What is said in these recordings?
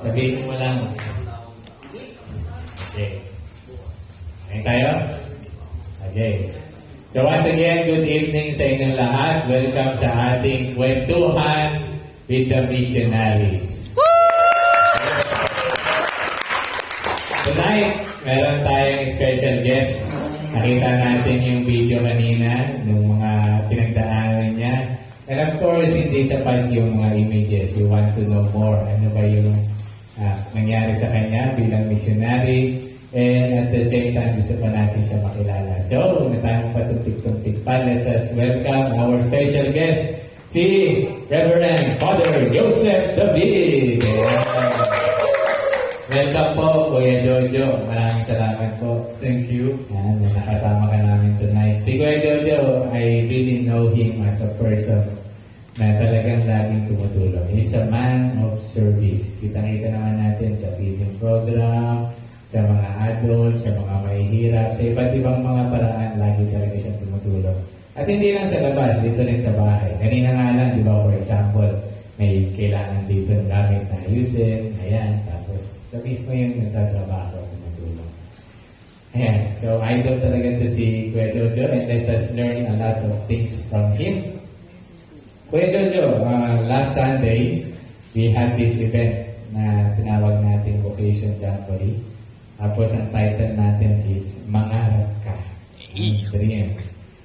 Sabihin mo lang. Okay. Ngayon tayo? Okay. So once again, good evening sa inyong lahat. Welcome sa ating Kwentuhan with the Missionaries. Tonight, meron tayong special guest. Nakita natin yung video kanina, ng mga pinagdaanan niya. And of course, hindi sapat yung mga images. We want to know more. Ano ba yung nangyari sa kanya bilang missionary. And at the same time, gusto pa natin siya makilala. So, na tayong patumpik-tumpik pa, let us welcome our special guest, si Reverend Father Joseph David. Welcome po, Kuya Jojo. Maraming salamat po. Thank you. Yan, nakasama ka namin tonight. Si Kuya Jojo, I really know him as a person na talagang laging tumutulong. He's a man of service. Kita-kita naman natin sa feeding program, sa mga adults, sa mga mahihirap, sa iba't ibang mga paraan, lagi talaga siyang tumutulong. At hindi lang sa labas, dito rin sa bahay. Kanina nga lang, di ba, for example, may kailangan dito ng gamit na ayusin, ayan, tapos sa mismo yung nagtatrabaho, tumutulong. Ayan, so idol talaga to si Kuya Jojo, and let us learn a lot of things from him. Kuya Jojo, last Sunday, we had this event na tinawag natin Vocation Jamboree. Tapos ang title natin is Mangarap Ka, Dream.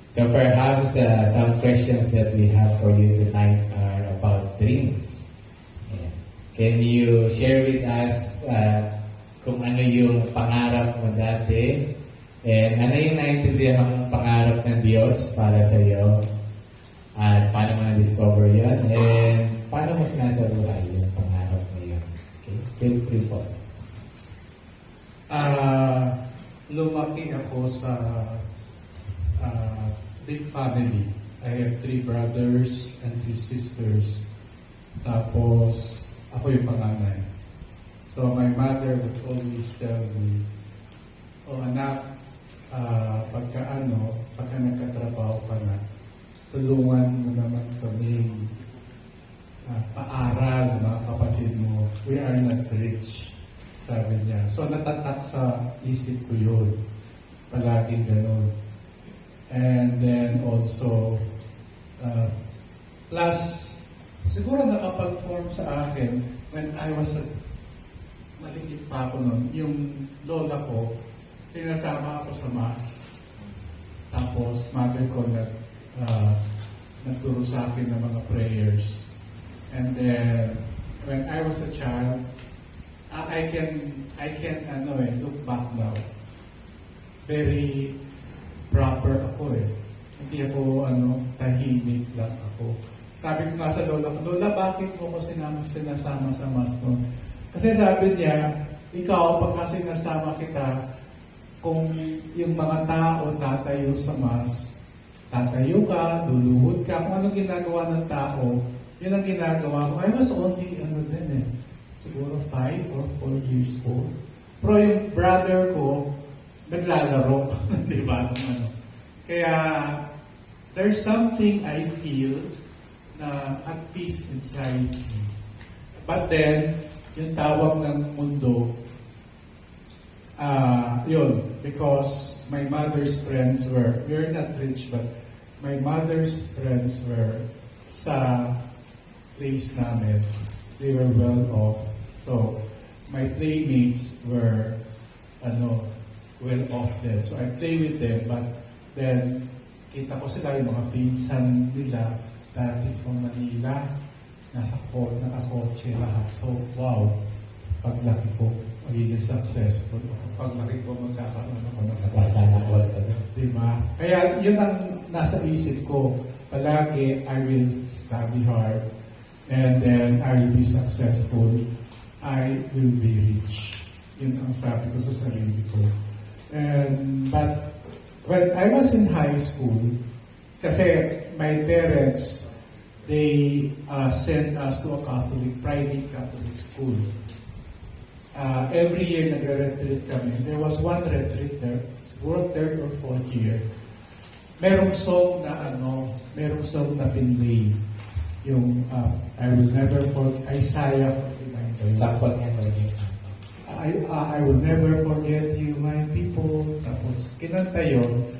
So perhaps some questions that we have for you tonight are about dreams. Yeah. Can you share with us kung ano yung pangarap mo dati? And ano yung naintindihan mong pangarap ng Diyos para sa iyo? At paano mo na-discover yun? And paano mo sinasabuhay yung pangarap mo yun? Okay? Feel free po. Lumaki ako sa big family. I have 3 brothers and 3 sisters. Tapos, ako yung panganay. So, my mother would always tell me, "Oh anak, pagka nagkatrabaho ka na, tulungan mo naman kami paaral, mga kapatid mo. We are not rich," sabi niya. So natatak sa isip ko yun. Palaging ganun. And then also, plus, siguro nakapag-form sa akin when I was maliit pa ako nun, yung lola ko, sinasama ako sa mass. Tapos, mother ko nagturo sa akin ng mga prayers. And then, when I was a child, I can look back now. Very proper ako eh. Hindi ako, tahimik lang ako. Sabi ko nga sa lola ko, "Lola, bakit mo ko sinasama sa mas no?" Kasi sabi niya, ikaw, pagka sinasama kita, kung yung mga tao tatayo sa mas, tatayo ka, luluhod ka, kung anong ginagawa ng tao, yun ang ginagawa ko. I was only, siguro 5 or 4 years old. Pero yung brother ko, naglalaro. Di ba? Kaya, there's something I feel na at peace inside me. But then, yung tawag ng mundo, yun, because my mother's friends we're not rich, but my mother's friends were sa place namin. They were well off. So, my playmates were, well off then. So, I play with them, but then, kita ko sila, yung mga pinsan nila, dati from Manila, nakakotse lahat. So, wow, paglaki ko, magiging successful. Paglaki ko, magkakaroon ako ng Sana all diba? Kaya, yun ang nasa isip ko. Palagi, I will study hard, and then I will be successful. I will be rich. Yun ang sabi ko sa sarili ko. But when I was in high school, kasi my parents, they sent us to a private Catholic school. Every year nagre-retreat kami. There was one retreat there, siguro 3rd or 4th year. Merong song na pinlay. I will never forget, Isaiah 49. Sampot nga ko yung I will never forget you, my people. Tapos, kinanta yun.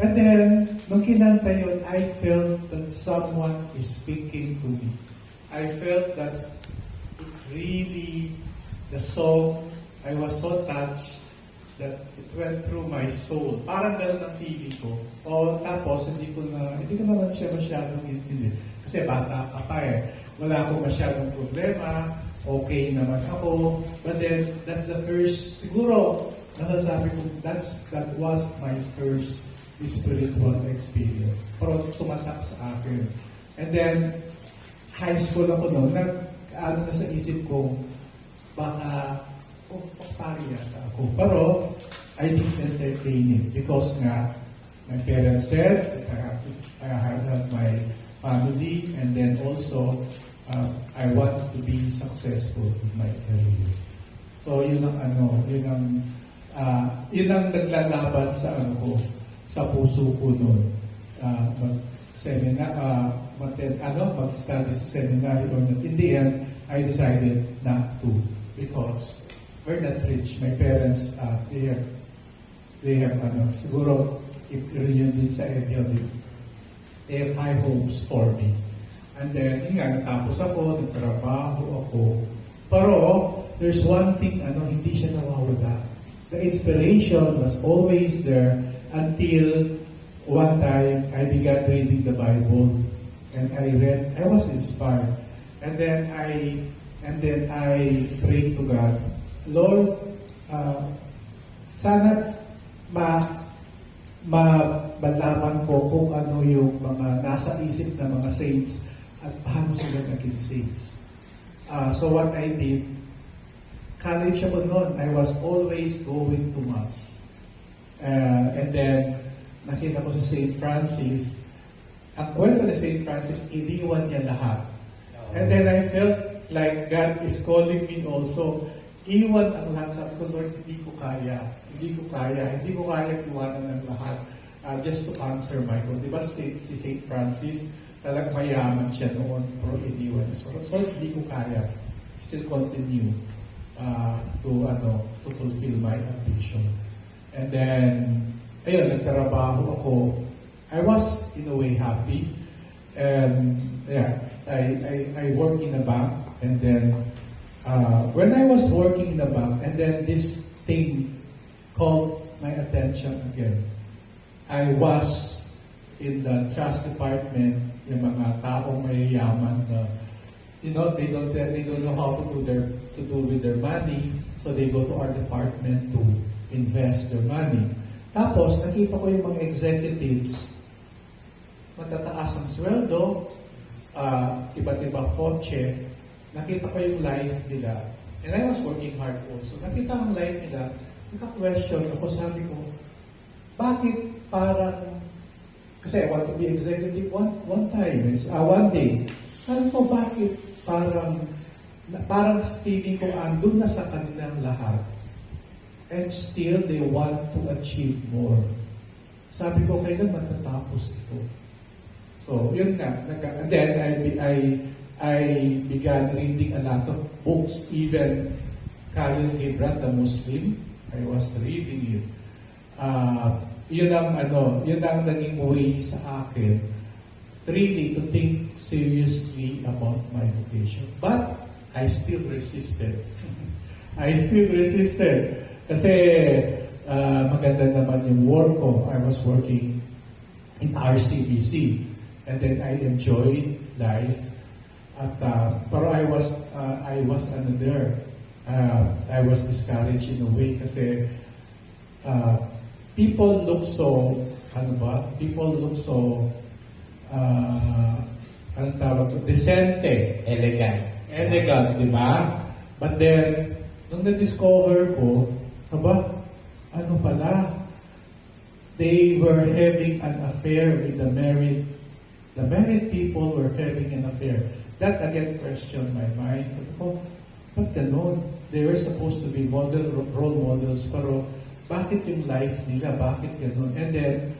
And then, nung kinanta yun, I felt that someone is speaking to me. I felt that it really, the song, I was so touched that it went through my soul. Parang gano'n ang feeling ko. Tapos, hindi ko naman siya masyadong intindi. Kasi bata ka pa eh. Wala akong masyadong problema. Okay naman ako. But then, that's the first, siguro, nasasabi ko, that was my first spiritual experience. Pero tumatak sa akin. And then, high school ako noon, ano na sa isip ko, baka, pari yata ako. Pero, I didn't entertain it because nga, my parents said that I have my family, and then also, I want to be successful in my career. So, yun ang naglalaban sa sa puso ko noon. Mag-study sa seminary or not. In the end, I decided not to because we're not rich. My parents, they have siguro, if yun din sa inyo, they have high hopes for me. And then, natapos ako, nagtrabaho ako. Pero, there's one thing, hindi siya nawawala. The inspiration was always there until one time I began reading the Bible. And I was inspired. And then I prayed to God, Lord, sana malaman ko kung ano yung mga nasa isip ng mga saints at paano sila naging saints. So what I did, college ako noon, I was always going to Mass. And then, nakita ko sa St. Francis, ang kwento ni St. Francis, iniwan niya lahat. And then I felt like God is calling me also, iwan ang lahat. Sabi ko, Lord, hindi ko kaya iwanan ng lahat just to answer my call. Diba si St. Francis, talagang mayaman siya noon, pero iniwan niya. So hindi ko kaya. Still continue to fulfill my ambition. And then, ayun, nagtrabaho ako. I was, in a way, happy. And, yeah, I work in a bank. And then, when I was working in a bank, and then this thing called my attention again. I was in the trust department, yung mga taong mayayaman na, they don't know how to do with their money, so they go to our department to invest their money. Tapos, nakita ko yung mga executives, matataas ang sweldo, iba't ibang kotse, nakita ko yung life nila. And I was working hard also. Nakita ang life nila, naka-question ako, sabi ko, bakit parang, kasi I want to be executive one day. Sabi ko, bakit parang feeling ko andun na sa kanilang lahat and still they want to achieve more. Sabi ko, kailan matatapos ito? So, yun nga. And then, I began reading a lot of books, even Khalil Gibran, the Muslim. I was reading it. Yun ang naging way sa akin really to think seriously about my vocation. But I still resisted. Kasi maganda naman yung work ko. I was working in RCBC. And then I enjoyed life. Pero I was there. I was discouraged in a way kasi people look so decente. Elegant, di ba? But then, nung na-discover ko, they were having an affair with the married people were having an affair. That again questioned my mind. Ba't ganon? They were supposed to be role models, pero bakit yung life nila? Bakit ganon? And then,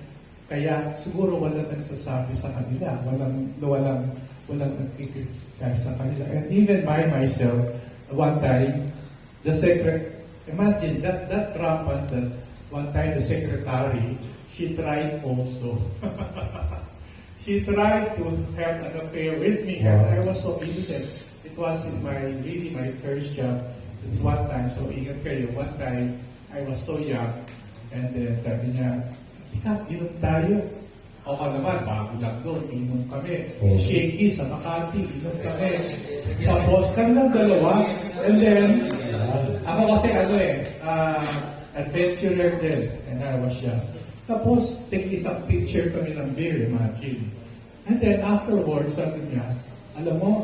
kaya siguro walang nagsasabi sa kanila. walang nag-criticize sa kanila. And even myself, one time, imagine that rampant that one time the secretary, she tried also. She tried to have an affair with me, and I was so innocent. It was in really my first job. It's one time, so ingat kayo. One time, I was so young, and then sabi niya, inom tayo. Ako naman, bago lang doon, inom kami. Shaky sa Makati, inom kami. Tapos, kami lang dalawa. And then, ako kasi adventurer din. And I was young. Tapos, take isang picture kami ng beer, imagine. And then, afterwards, sabi niya, alam mo,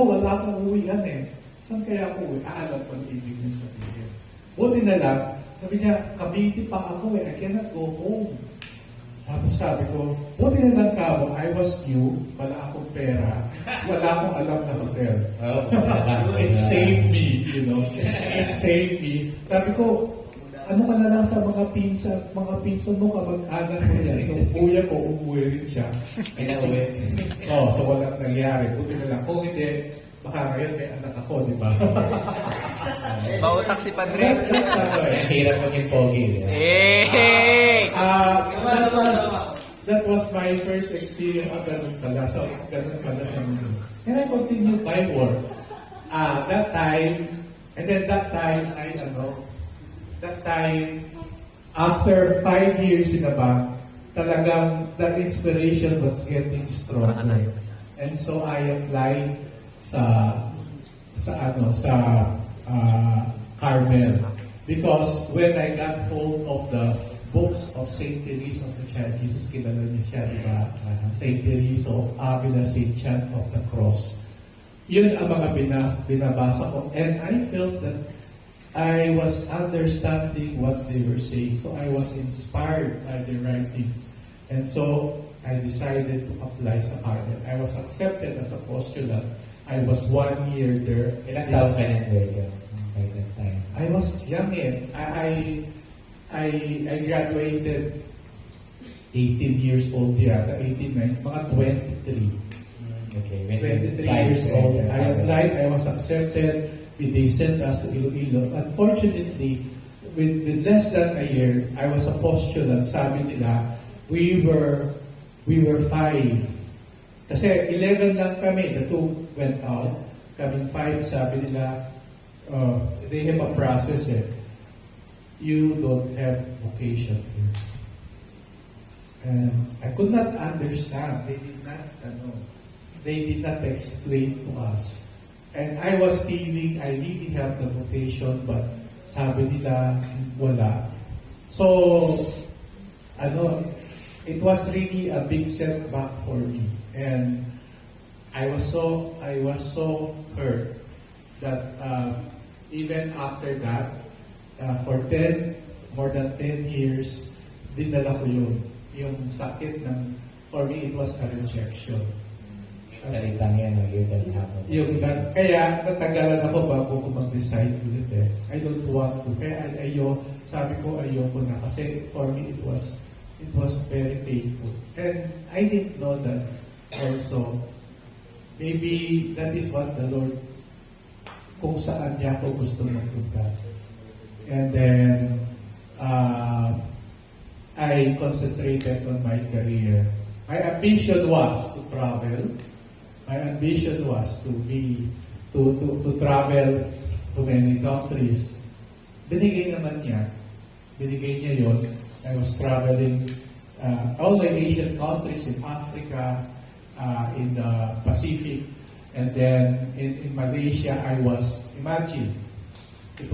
wala akong uwian eh. Saan kaya ako uwi? Alam ko ang ibig niya sabihin. Buti na lang, sabi niya, Cavite pa ako eh, I cannot go home. Tapos sabi ko, buti na lang ka, I was new, wala akong pera, wala akong alam na hotel. It saved me, you know. It saved me. Sabi ko, ano ka na lang sa mga pinsan mo, kamag-anak mo yan. So, kuya ko, umuwi rin siya. Pinauwi. So walang nangyari. Buti na lang. Kung hindi, baka ngayon may anak ako, di ba? Bautak si Padre. Hirap maging pogi. That was my first experience of ganun pala. So, ganun pala sa mundo. And I continued my work. That time, after 5 years in the bank, talagang that inspiration was getting stronger. And so I applied sa Carmel, because when I got hold of the books of Saint Teresa of the Child Jesus, kilala niyo siya, di ba? Saint Teresa of Avila, Saint John of the Cross. Yun ang mga binabasa ko, and I felt that I was understanding what they were saying, so I was inspired by their writings, and so I decided to apply sa Carmel. I was accepted as a postulant. I was 1 year there. Ilang taon ka na dyan by that time? I was young eh. I graduated 18 years old yata, 18, mga 23. Okay, 23 years old. I applied, I was accepted. They sent us to Iloilo. Unfortunately, with less than a year, I was a postulant. Sabi nila, we were 5. Kasi 11 lang kami, the 2 went out. Kaming 5, sabi nila, they have a process eh. You don't have vocation here. And I could not understand. They did not explain to us. And I was feeling I really have the vocation, but sabi nila, wala. So, it was really a big setback for me. And I was so hurt that even after that, for more than 10 years, dinala ko yung sakit ng, for me, it was a rejection. Salitang yan, you don't have a kaya natagalan ako bago ko mag-decide ulit eh. I don't want to. Kaya sabi ko ayoko na. Kasi for me, it was very painful. And I didn't know that also. Maybe that is what the Lord, kung saan niya ako gusto magpunta. And then, I concentrated on my career. My ambition was to travel. My ambition was to travel to many countries. Binigay naman niya. Binigay niya yon. I was traveling all the Asian countries, in Africa, in the Pacific, and then in Malaysia I was, imagine, I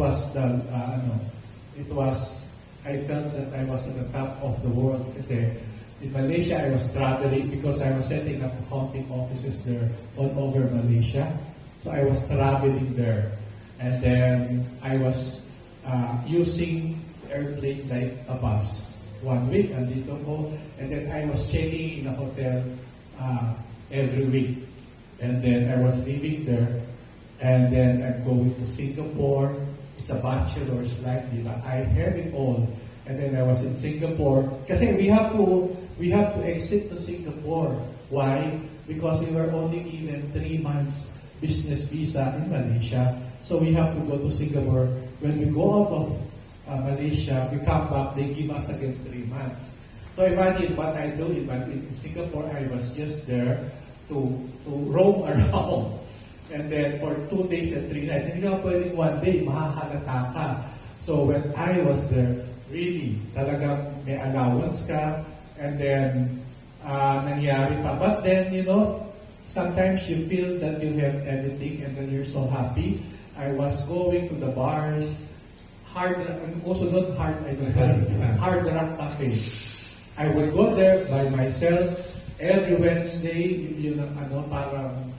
felt that I was at the top of the world kasi in Malaysia I was traveling because I was setting up accounting offices there all over Malaysia. So I was traveling there, and then I was using airplane like a bus. 1 week, andito ko, and then I was checking in a hotel every week. And then I was living there, and then I'm going to Singapore. It's a bachelor's life, di ba? I have it all. And then I was in Singapore. Kasi we have to exit to Singapore. Why? because we were only given 3 months business visa in Malaysia. So we have to go to Singapore. When we go out of Malaysia, we come back, they give us again 3 months. So imagine what I do in Singapore, I was just there to roam around. And then for 2 days and 3 nights, hindi naman pwedeng 1 day, mahahalata ka. So when I was there, really, talagang may allowance ka, and then nangyari pa. But then, sometimes you feel that you have everything and then you're so happy. I was going to the bars, hard rock cafe. I would go there by myself every Wednesday, parang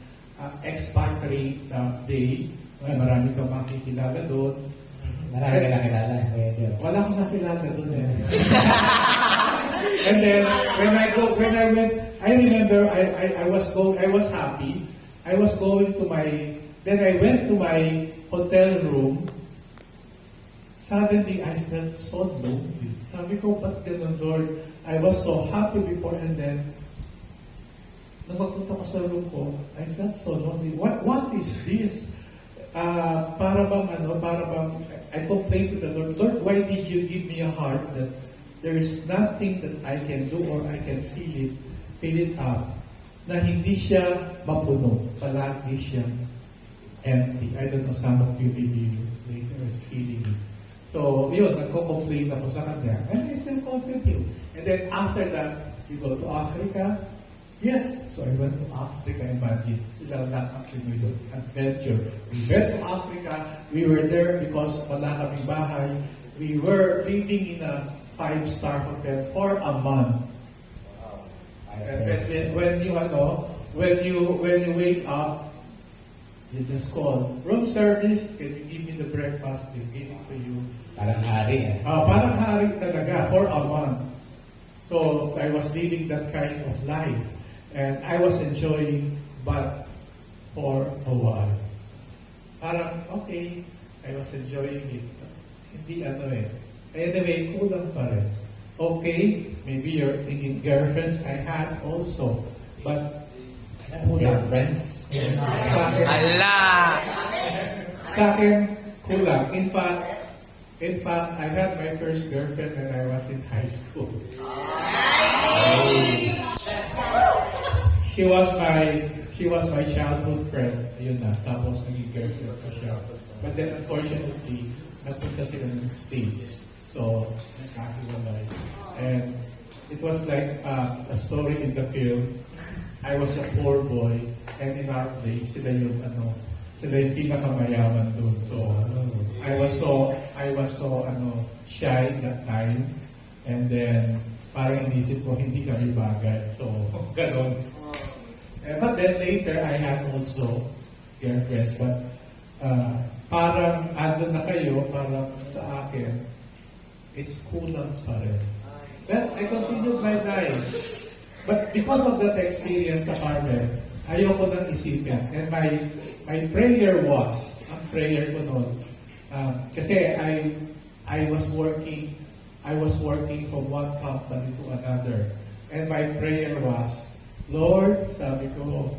expatriate day. Marami kang makikilala doon. Marami ka nakilala. Wala akong nakilala doon eh. And then when I went, I remember I was happy. I was going to then I went to my hotel room. Suddenly I felt so lonely. Sabi ko, ba't ganun, Lord? I was so happy before, and then nung magpunta ko sa room ko, I felt so lonely. What is this? Para bang I complained to the Lord, Lord, why did you give me a heart that there is nothing that I can do or I can fill it up, na hindi siya mapuno, palagi siyang empty. I don't know, some of you maybe later are feeling it. So, yun, nagko-complain ako sa kanya, and I still continue. And then after that, you go to Africa. Yes, so I went to Africa, imagine. Ilang adventure. We went to Africa, we were there because wala kaming bahay. We were living in a 5-star hotel for a month. And when you wake up, you just call, room service, can you give me the breakfast? They give it to you. Parang hari eh. Parang hari talaga for a month. So I was living that kind of life. And I was enjoying, but for a while. Parang, okay, I was enjoying it. Hindi Anyway, kulang pa rin. Okay, maybe you're thinking girlfriends I had also. But, Girlfriends? Allah! Sa akin, kulang. In fact, I had my first girlfriend when I was in high school. She was my childhood friend. Ayun na, tapos naging girlfriend ko siya. But then unfortunately, napunta sila ng States. So, nagkahiwalay. And it was like a story in the film. I was a poor boy, and in our place, sila yung pinakamayaman doon. So, I was so shy that time. And then, parang inisip ko, hindi kami bagay. So, ganon. But then later, I had also girlfriends. But parang andun na kayo, parang sa akin, it's kulang pa rin. But I continued my life. But because of that experience sa Carmel, ayoko nang isipin. And my prayer was, ang prayer ko noon, kasi I was working from one company to another. And my prayer was, Lord, sabi ko,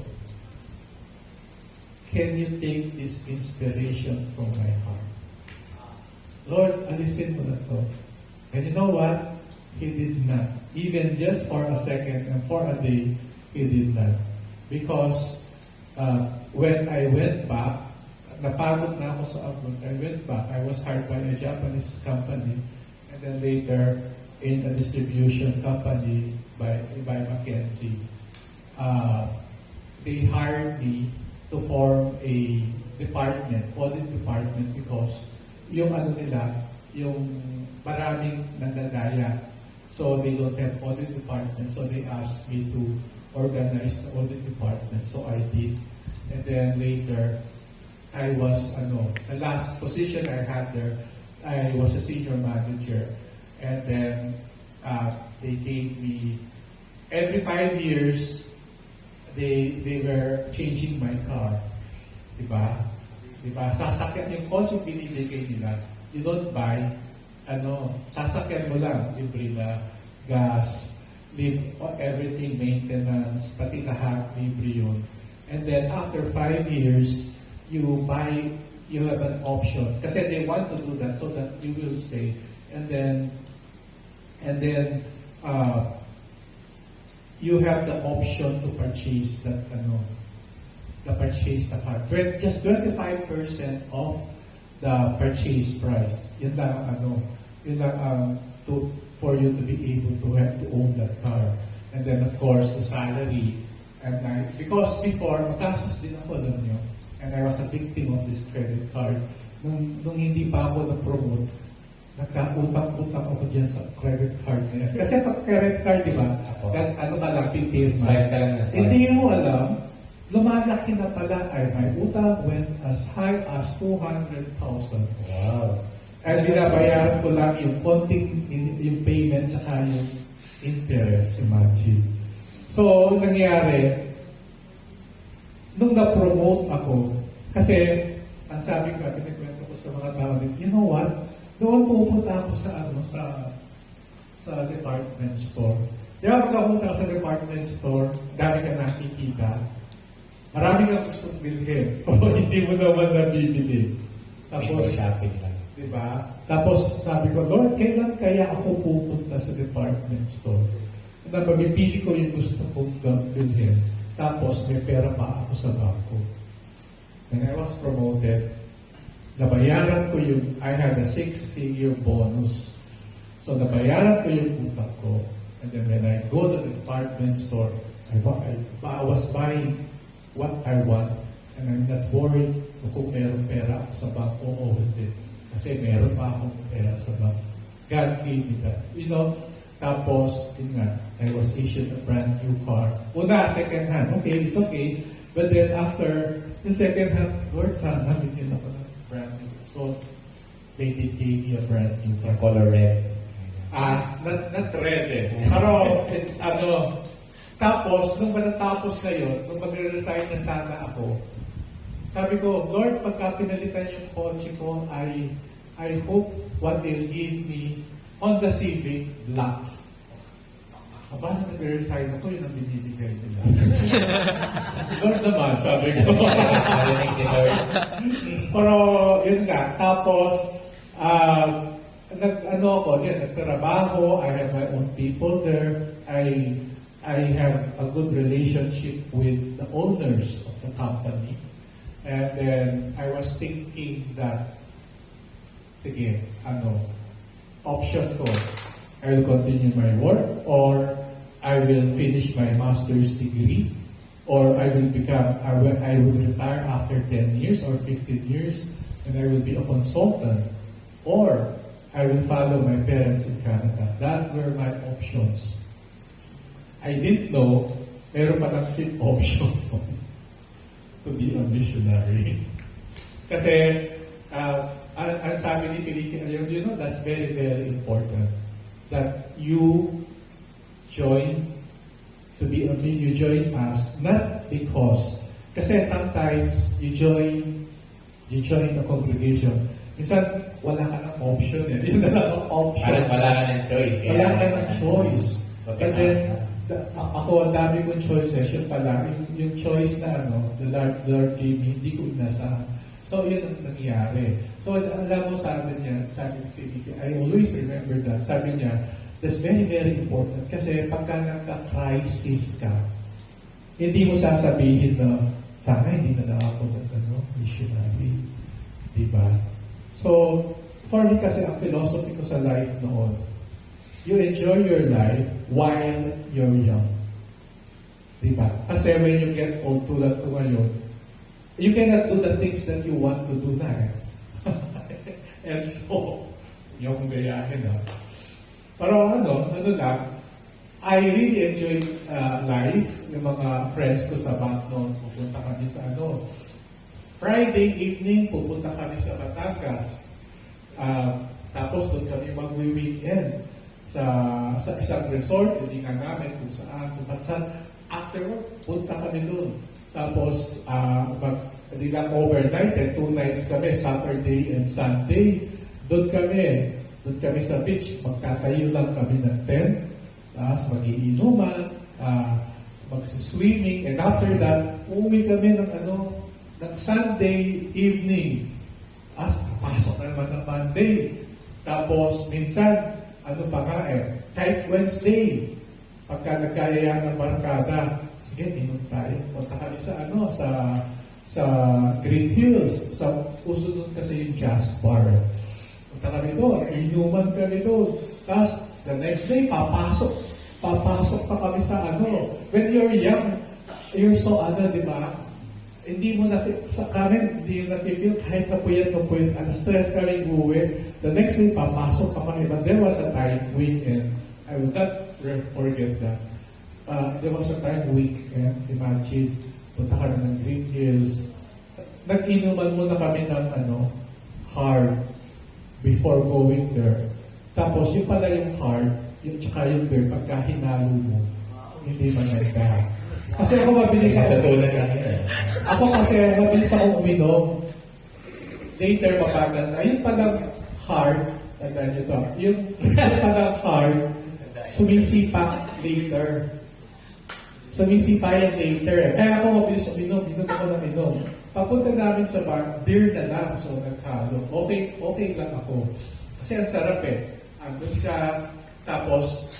can you take this inspiration from my heart? Lord, alisin mo na to. And you know what? He did not. Even just for a second and for a day, He did not. Because when I went back, napagod na ako sa abroad. I went back. I was hired by a Japanese company. And then later, in a distribution company by McKinsey. They hired me to form a audit department, because yung yung maraming nandadaya. So they don't have audit department. So they asked me to organize the audit department. So I did. And then later, I was, the last position I had there, I was a senior manager. And then they gave me, every 5 years, they were changing my car. Diba? Sasakyan, yung cost yung binibigay nila, you don't buy, sasakyan mo lang, libre na gas, everything, maintenance, pati lahat, libre yun. And then after 5 years, you have an option. Kasi they want to do that so that you will stay. And then, you have the option to purchase the car. Just 25% of the purchase price. Yun lang for you to be able to own that car. And then of course the salary. And because before, magastos din ako, alam nyo. And I was a victim of this credit card. Nung hindi pa ako na-promote, nagkautang-utang ako dyan sa credit card na yan. Kasi pag credit card, di ba? Ano ka lang, pipirma. Swipe ka lang na swipe. Hindi mo alam, lumalaki na pala ay my utang went as high as 200,000. Wow. At binabayaran ko lang yung konting yung payment tsaka yung interest, imagine. So, nangyari, nung na-promote ako, kasi ang sabi ko, kinikwento ko sa mga tao, you know what? Doon pupunta ako sa department store. Di ba pagkapunta ka sa department store, dami ka nakikita, marami kang gustong bilhin, o hindi mo naman nabibili. Tapos, shopping lang. Diba? Tapos sabi ko, Lord, kailan kaya ako pupunta sa department store? Na mabibili ko yung gusto kong bilhin. Tapos may pera pa ako sa bangko. When I was promoted, nabayaran ko I had a 6-figure bonus. So nabayaran ko yung utang ko. And then when I go to the department store, I was buying what I want. And I'm not worried kung meron pera ako sa bangko o hindi. Kasi meron pa akong pera sa bank. God gave me that. Tapos, yun nga, I was issued a brand new car. Una, second hand. Okay, it's okay. But then after the second hand, Lord, sana bigyan ako ng brand new. So, they did give me a brand new car. Color red. Not red eh. Pero, tapos, nung natapos na yun, nung mag-resign na sana ako, sabi ko, Lord, pagka pinalitan yung kotse ko, I hope what they'll give me Honda Civic Black. Aba, nag-resign ako, yun ang binibigay nila. Lord naman, sabi ko. Pero, yun nga. Tapos, nagtrabaho, I have my own people there. I have a good relationship with the owners of the company. And then, I was thinking that, sige, option ko, I will continue my work, or I will finish my master's degree, or I will retire after 10 years or 15 years, and I will be a consultant, or I will follow my parents in Canada. That were my options. I didn't know, meron pa ng fifth option to be a missionary. Kasi, ang sabi ni Pilipino, that's very, very important. That you join us, not because, kasi sometimes you join the congregation. Minsan, wala ka ng option eh. Yun na lang ang option. Parang wala ka ng choice. Wala ka ng choice. Okay. And then, ako, ang dami kong choices. Yun pala, yung choice na the Lord gave me, hindi ko inasahan. So, yun ang nangyari. So, alam mo, sabi ni Felipe, I always remember that. Sabi niya, that's very, very important. Kasi pagka nagka-crisis ka, hindi mo sasabihin na, sana hindi na lang ako missionary. Diba? So, for me kasi, ang philosophy ko sa life noon, you enjoy your life while you're young. Diba? Kasi when you get old, tulad ko ngayon, you cannot do the things that you want to do na eh. And so, yung gayahin Pero lang, I really enjoy life. Yung mga friends ko sa bank noon, pupunta kami sa Friday evening, pupunta kami sa Batangas. Tapos doon kami mag-weekend sa isang resort, hindi nga namin kung saan. After work, punta kami doon. Tapos, hindi lang overnight, 2 nights kami, Saturday and Sunday. Doon kami sa beach, magtatayo lang kami ng tent. Tapos mag-iinuman, mag-swimming, and after that, uuwi kami ng Sunday evening. Pasok na naman ng Monday. Tapos, minsan, kahit Wednesday, pagka nagkayaya ng barkada, sige, inom tayo. Punta kami sa Green Hills. Uso doon kasi yung jazz bar. Punta kami doon, inuman kami doon. Tapos, the next day, papasok pa kami sa When you're young, you're so di ba? Hindi mo sa kami, hindi mo na-feel kahit napuyat, stress kami uwi. The next day, papasok pa kami. But there was a time, weekend, I will not forget that. There was a time, weekend, imagine, punta kami ng Green Hills. Nag-inuman muna kami ng hard before going there. Tapos, yung pala yung hard, yung tsaka yung beer, pagka hinalo mo, hindi maganda. Kasi ako mabilis ako kasi mabilis akong uminom. Later, mapagal na. Yung palang hard, tandaan nyo to, yung palang hard, sumisipa later. Sumisipa yan later. Kaya ako mabilis uminom ako ng inom. Papunta namin sa bar, beer na lang, so naghalo. Okay lang ako. Kasi ang sarap andun ka, tapos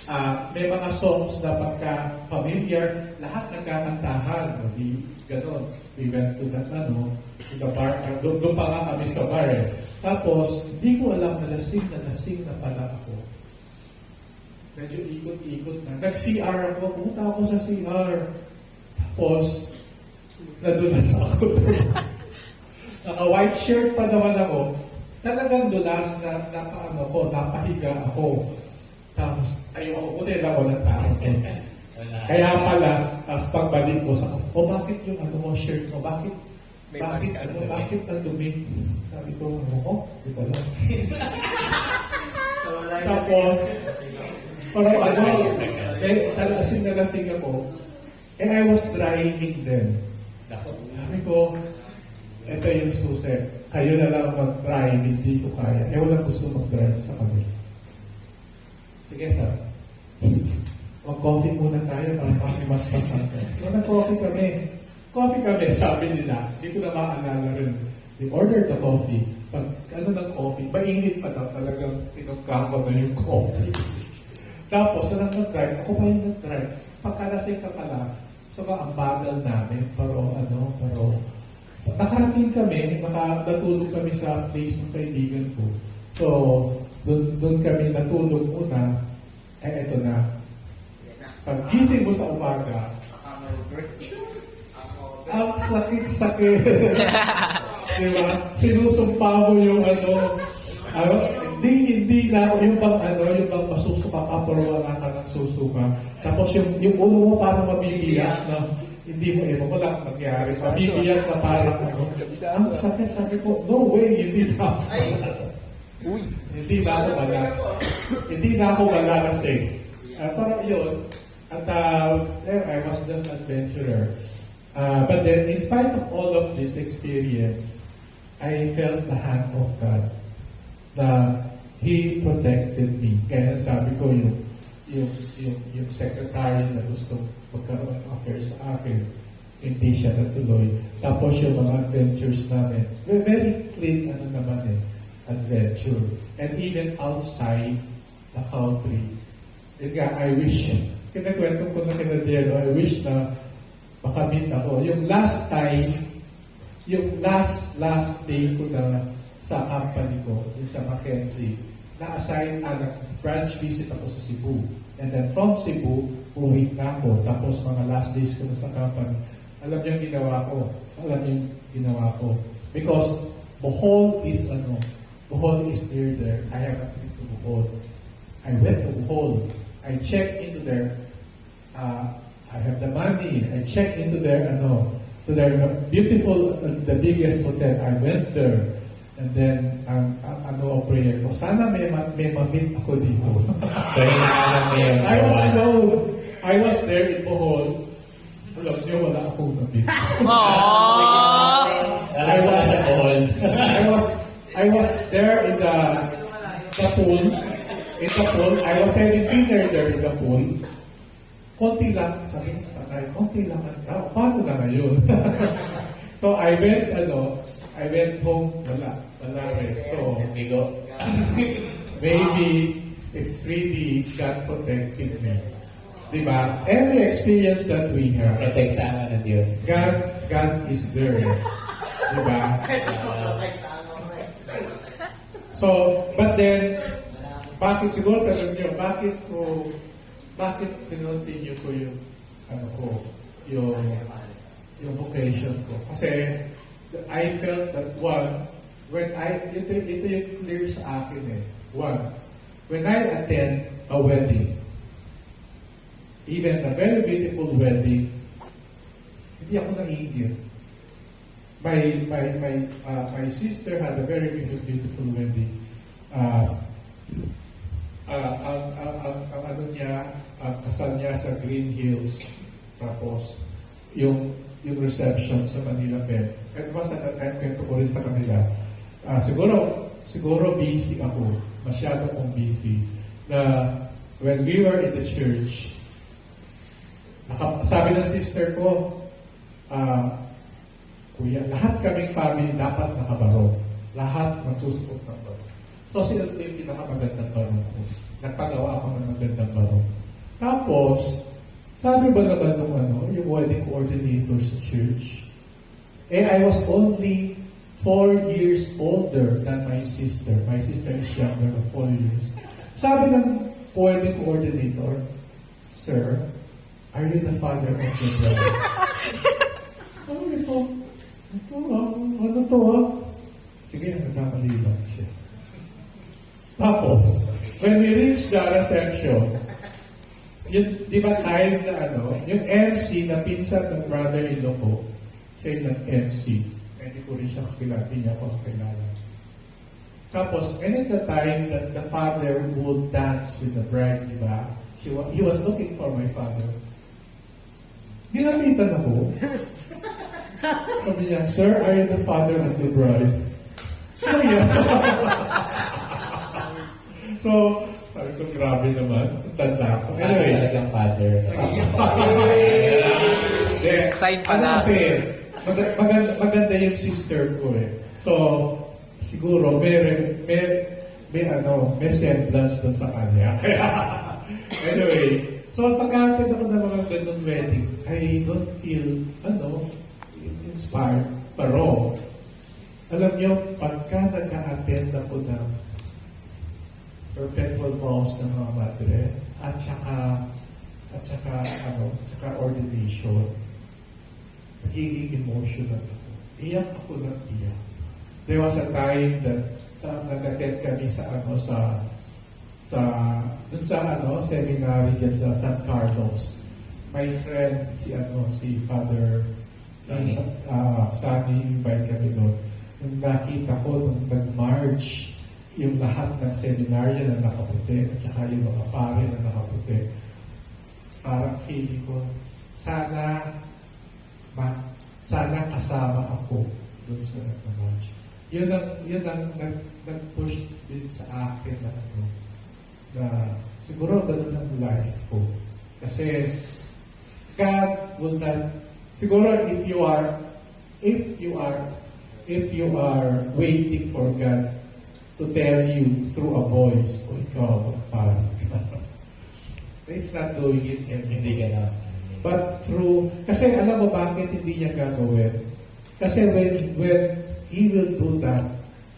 may mga songs na pagka familiar, lahat nagkakantahan. Ganon. We went to the bar. Doon pa nga kami sa bar Tapos, hindi ko alam na lasing na pala ako. Medyo ikot-ikot na. Nag-CR ako. Pumunta ako sa CR. Tapos, nadulas ako. Naka-white shirt pa naman ako. Talagang dulas na napahiga ako. Tapos, ayoko, buti na ako ng tao. Kaya pala, tapos pagbalik ko sa bakit yung shirt mo? Bakit ang dumi? Sabi ko, di ba lang? Tapos, parang lasing ako. And I was driving then. Sabi ko, ito yung susi. Kayo na lang mag-drive, hindi ko kaya. Walang gusto mag-drive sa kami. Sige, sir. Mag-coffee muna tayo para pakimas-masan. Nag-coffee kami, sabi nila. Hindi ko na maalala rin. They ordered the coffee. Pag ng coffee, mainit pa daw talagang pinagkako na yung coffee. Tapos, nag-drive. Ako pa yung nag-drive. Pagkalasing ka pala, ang bagal namin. Pero nakarating kami, natulog kami sa place ng kaibigan ko. So, doon kami natulog muna. Eto na. Pag-gising mo sa umaga, ang sakit-sakit. Diba? Sinusumpa mo yung hindi na ako yung bang masusuka ka pero wala ka ng susuka. Tapos yung ulo mo parang mabibiyak na hindi mo wala nangyari. Mabibiyak na parang ang sakit, sabi ko, no way, hindi na ako. Hindi na ako malalasing. Parang yun. At I was just an adventurer. But then, in spite of all of this experience, I felt the hand of God. That He protected me. Kaya sabi ko, yung secretary na gusto magkaroon ng affair sa akin, hindi siya natuloy. Tapos yung mga adventures namin, very clean adventure. And even outside the country. I wish, kinakwento ko na kina Jeno, I wish na makamit ako. Yung last time, yung last day ko na sa company ko, yung sa Mackenzie, na-assign branch visit ako sa Cebu. And then from Cebu, uwi na ako. Tapos mga last days ko na sa company. Alam niyo yung ginawa ko. Because Bohol is near there. I have a trip to Bohol. I went to Bohol. I checked into there. I have the money. I checked into their beautiful, the biggest hotel. I went there. And then, prayer ko, sana may ma-meet ako dito. So, hinahanap mo yun. I was alone. I was there in Bohol. Alam niyo, wala akong na-meet. I was there in the pool. in the pool. I was having dinner there in the pool. Konti lang, sabi ko, tatay, konti lang. Paano na ngayon? So I went home, wala rin. So, Bigo. maybe it's really God protecting me. Diba? Every experience that we have, Protektahan ng Diyos. God is there. Diba? So, but then, bakit siguro tanong nyo, bakit continue ko yung, yung vocation ko? Kasi, I felt that ito yung clear sa akin eh. When I attend a wedding, even a very beautiful wedding, hindi ako naiingit. My sister had a very beautiful wedding. Kasal niya sa Green Hills. Tapos, yung reception sa Manila Bed. It was at that time, kwento ko rin sa kanila. Siguro busy ako. Masyado kong busy. Na when we were in the church, sabi ng sister ko, Kuya, lahat kaming family dapat nakabaro. Lahat magsusuot ng baro. So, sila ito yung pinakamagandang baro ko. Nagpagawa ako ng magandang baro. Tapos, sabi ba naman yung wedding coordinator sa church? I was only 4 years older than my sister. My sister is younger of 4 years. Sabi ng wedding coordinator, Sir, are you the father of the bride? Ano to? Sige, nagkamali lang siya. Tapos, when we reached the reception, di ba time na yung MC na pinsan ng brother-in-law ko, siya yung MC. Hindi ko rin siya kakilala, hindi niya ako kakilala. Tapos, and it's a time that the father would dance with the bride, di ba? He was looking for my father. Ginamitan ako. Sabi niya, Sir, are you the father of the bride? So, yeah. So, sabi ko, grabe naman. Tanda ko. Anyway. Talagang father. Sign pa na. Kasi, maganda yung sister ko eh. So, siguro, may semblance dun sa kanya. Anyway, so pag-attend ako ng mga ganun wedding, I don't feel, inspired. Pero, alam nyo, pagka nag-attend ako ng perpetual vows ng mga madre, at saka ordination, nagiging emotional ako. Iyak ako ng iyak. There was a time that nag-attend kami seminary dyan sa San Carlos. My friend, si Father Sunny, invite kami doon. Nung nakita ko, nung nag-march, yung lahat ng seminarya na nakaputi, at saka yung mga pare na nakaputi, parang feeling ko, sana kasama ako doon sa nag-march. Yun ang nag-push din sa akin na siguro ganun ang life ko. Kasi God will not, siguro if you are waiting for God to tell you through a voice, ikaw, parang He's not doing it Hindi ka na. But through, kasi alam mo bakit hindi niya gagawin? Kasi when He will do that,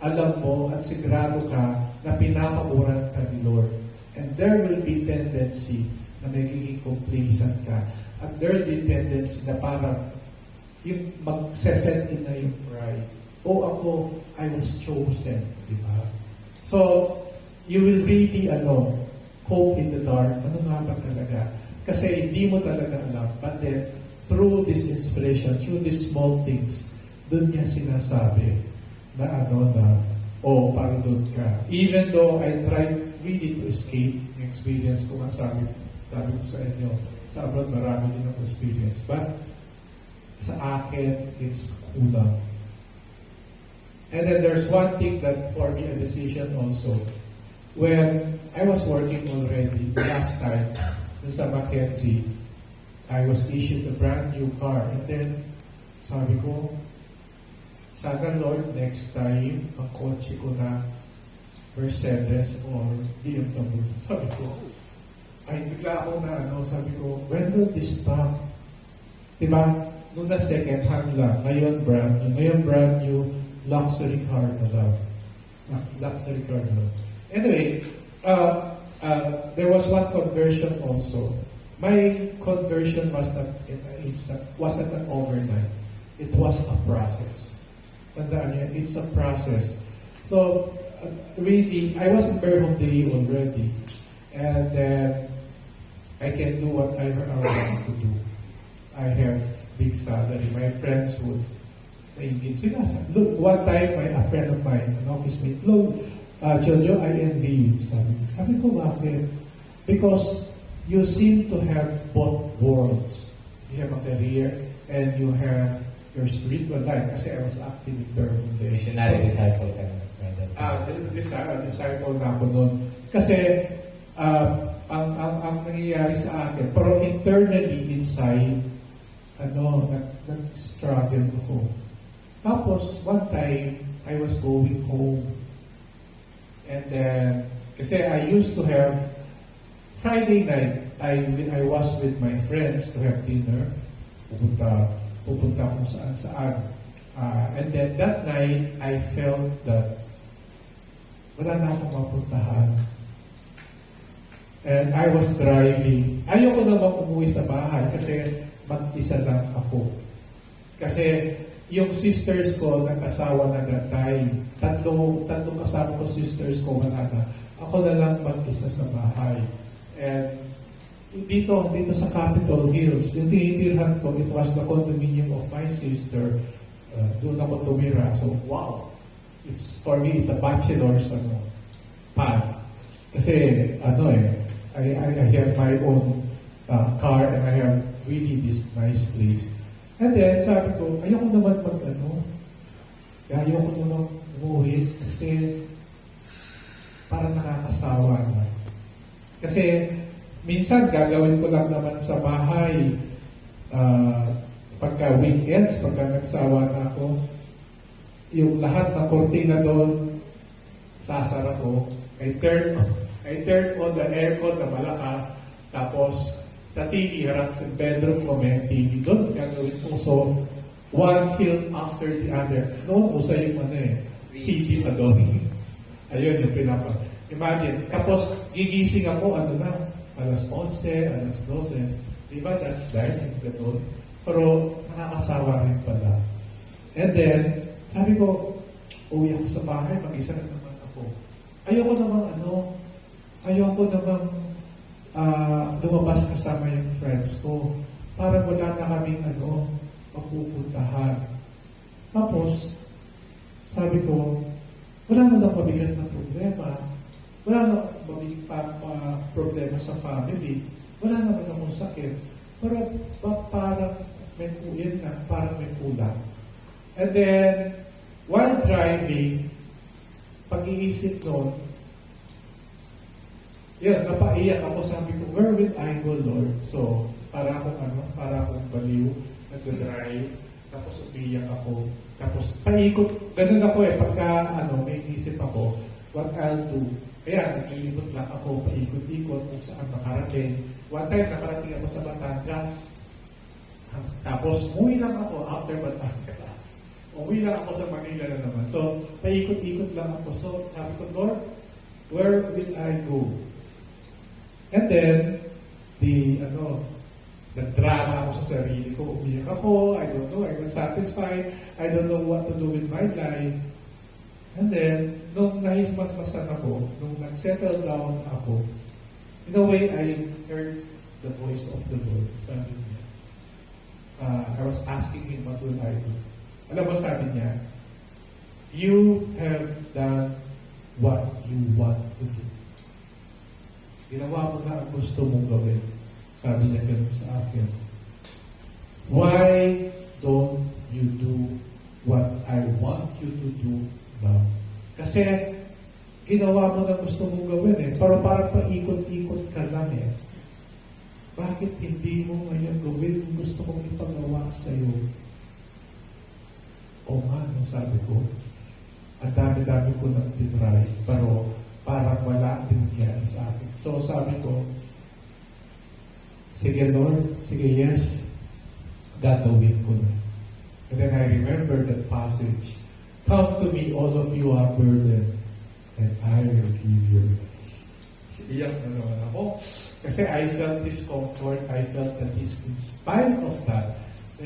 alam mo at sigurado ka na pinapaboran ka ni Lord. And there will be tendency na magiging complacent ka. At there will be tendency na parang yung mag-set in na yung pride. Ako, I was chosen. Diba? So, you will really, cope in the dark. Ano nga ba talaga? Kasi hindi mo talaga alam. But then, through this inspiration, through these small things, doon niya sinasabi na parang doon ka. Even though I tried really to escape yung experience ko, sabi ko sa inyo, sa abroad marami din ako experience. But, sa akin, it's kulang. And then there's one thing that for me, a decision also, when I was working already last time dun sa Mackenzie. I was issued a brand new car. And then, sabi ko, sana Lord, next time, ang kotse ko na Mercedes or BMW. Sabi ko, ay, bigla ako na, sabi ko, when will this stop? Diba? Nung na second hand lang, ngayon brand new, luxury car na lang. Luxury car na lang. Anyway, there was one conversion also. My conversion was not instant, wasn't an overnight. It was a process. Tandaan niyo, it's a process. So, really, I was in Berhom Day already. And then, I can do what I want to do. I have big salary. My friends would naingin sila. Look, one time, a friend of mine, an office mate, look, Jojo, I envy you. Sabi ko, bakit? Because you seem to have both worlds. You have a career and you have your spiritual life. Kasi I was active in Berhom Day. Missionary disciple ka na. Disciple na ako noon. Kasi, ang nangyayari sa akin, pero internally, inside, nag-struggle ako. Tapos, one time, I was going home. And then, kasi I used to have, Friday night, I was with my friends to have dinner. Pupunta kung saan. And then that night, I felt that wala na akong mapuntahan. And I was driving. Ayoko naman umuwi sa bahay kasi mag-isa lang ako. Kasi yung sisters ko nag-asawa na that time. Tatlong kasama ko sisters ko wala na. Ako na lang mag-isa sa bahay. And dito sa Capitol Hills, yung tinitirhan ko, it was the condominium of my sister. Doon ako tumira. So, wow! For me, it's a bachelor's pad. Kasi, I have my own car and I have really this nice place. And then, sabi ko, ayoko naman ayoko naman umuwi kasi parang nakakasawa na. Kasi, minsan gagawin ko lang naman sa bahay pagka weekends, pagka nagsawa na ako, yung lahat ng kortina doon, sasara ko. I turn on the aircon na malakas, tapos sa TV, harap sa bedroom ko, may TV doon, gagawin ko. So, one film after the other. Noon, usa yung CD pa doon. Ayun yung Imagine, tapos gigising ako, alas 11, alas 12. Diba, that's life, gano'n. Pero nakakasawa rin pala. And then, sabi ko, uwi ako sa bahay, mag-isa na naman ako. Ayoko namang lumabas kasama yung friends ko. Parang wala na kaming mapupuntahan. Tapos, sabi ko, wala na lang mabigat na problema. Wala na problema sa family. Wala naman akong sakit. Pero parang may kulang. And then, while driving, pag-iisip noon, napaiyak ako, sabi ko, where will I go, Lord? So, para akong baliw, nag-drive, tapos umiyak ako, tapos paikot, ganun ako pagka, may isip ako, what I'll do. Kaya, naglilibot lang ako, paikot-ikot, kung saan makarating. One time, nakarating ako sa Batangas. Tapos, umuwi lang ako after Batangas. Umuwi lang ako sa Manila na naman. So, paikot-ikot lang ako. So, sabi ko, Lord, where will I go? And then, the drama ako sa sarili ko. Umiyak ako, I don't know, I'm not satisfied, I don't know what to do with my life. And then, nung nahismas-masan ako, nung nag-settle down ako, in a way, I heard the voice of the Lord. Sabi niya, I was asking Him, what will I do? Alam mo, sabi niya, you have done what you want to do. Ginawa mo na ang gusto mong gawin. Sabi niya ganun sa akin. Why don't you do what I want you to do now? Kasi ginawa mo na gusto mong gawin eh. Pero parang paikot-ikot ka lang eh. Bakit hindi mo ngayon gawin kung gusto kong ipagawa sa'yo? O nga, no, sabi ko, ang dami-dami ko nang tinry, pero parang wala din nangyari sa akin. So sabi ko, sige Lord, sige yes, gagawin ko na. And then I remember that passage, come to me, all of you are burdened, and I will give you rest. Iyak na naman ako. Kasi I felt His comfort, I felt that He's, in spite of that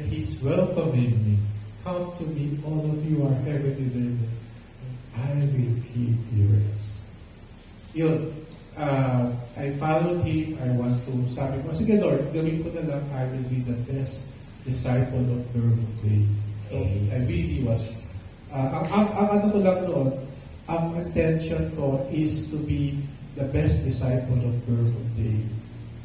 He's welcoming me. Come to me, all of you are heavily burdened, and I will give you rest. Yun, I followed Him, I want to, sabi ko, sige Lord, gawin ko na lang, I will be the best disciple of Birth of Day. So, I really was, ang ano ko lang noon, ang intention ko is to be the best disciple of Birth of Day.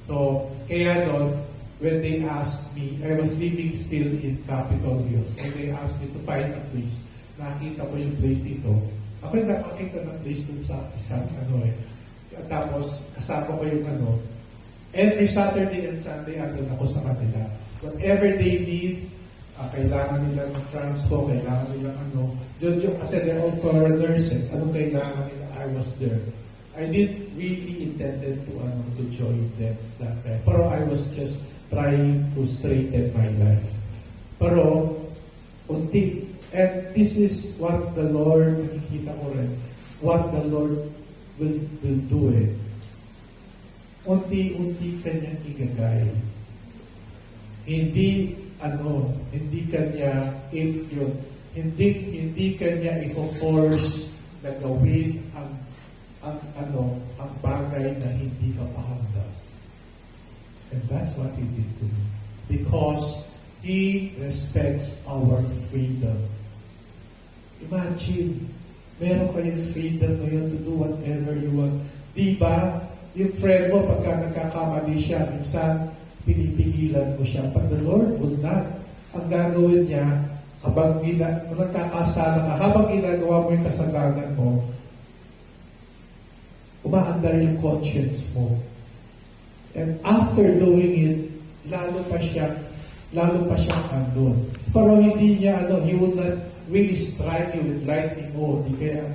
So, kaya doon, when they asked me, I was living still in Capitol Hills, and they asked me to find a place. Nakita ko yung place dito. Ako yung nakakita ng place dun sa isang At tapos, kasama ko yung every Saturday and Sunday, andun ako sa kanila. Whatever they need, kailangan nila ng transpo, kailangan nila Jojo, kasi they're all foreigners, anong kailangan nila, I was there. I didn't really intended to join them that time. Pero I was just trying to straighten my life. Pero, and this is what the Lord, nakikita ko rin, what the Lord will do it. Unti-unti kanyang igagay. Hindi kanya hindi kanya i-force na gawin ang bagay na hindi ka pahanda. And that's what He did to me. Because He respects our freedom. Imagine, meron kayong freedom ngayon to do whatever you want. Diba, yung friend mo, pagka nagkakamali siya, minsan, pinipigilan mo siya. But the Lord will not. Ang gagawin niya, habang nagkakasala ka, habang ginagawa mo yung kasalanan mo, umaandar yung conscience mo. And after doing it, lalo pa siyang andun. Pero hindi niya, He will not really strike you with lightning mode. Di kaya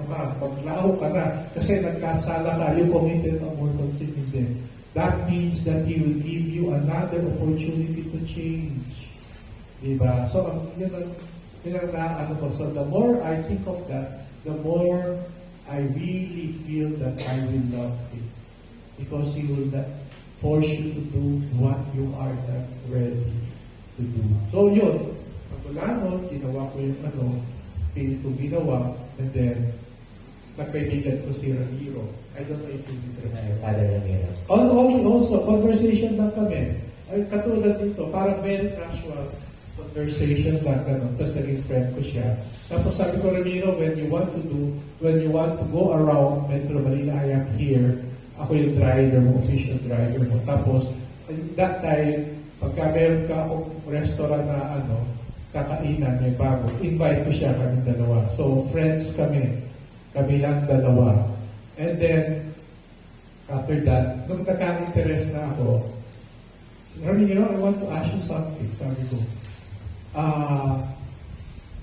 paglaho ka na, kasi nagkasala ka, you committed a mortal sin in them. That means that He will give you another opportunity to change. Diba? So, yun ang So, the more I think of that, the more I really feel that I will love Him. Because He will not force you to do what you are not ready to do. So, yun. Pagmula nun, ginawa ko yung pilit ko ginawa, and then, nagkaibigan ko si Ramiro. I don't know if you did Ramiro. Father Ramiro. Also, conversation lang kami. Ay, katulad dito, parang very casual conversation lang ganun. Tapos naging friend ko siya. Tapos sabi ko, Ramiro, when you want to go around Metro Manila, I am here. Ako yung driver mo, official driver mo. Tapos, that time, pagka meron ka akong restaurant na kakainan, may bago, invite ko siya, kami dalawa. So, friends kami. Kami lang dalawa. And then, after that, nung nagka-interest na ako, Ramiro, I want to ask you something. Sabi ko,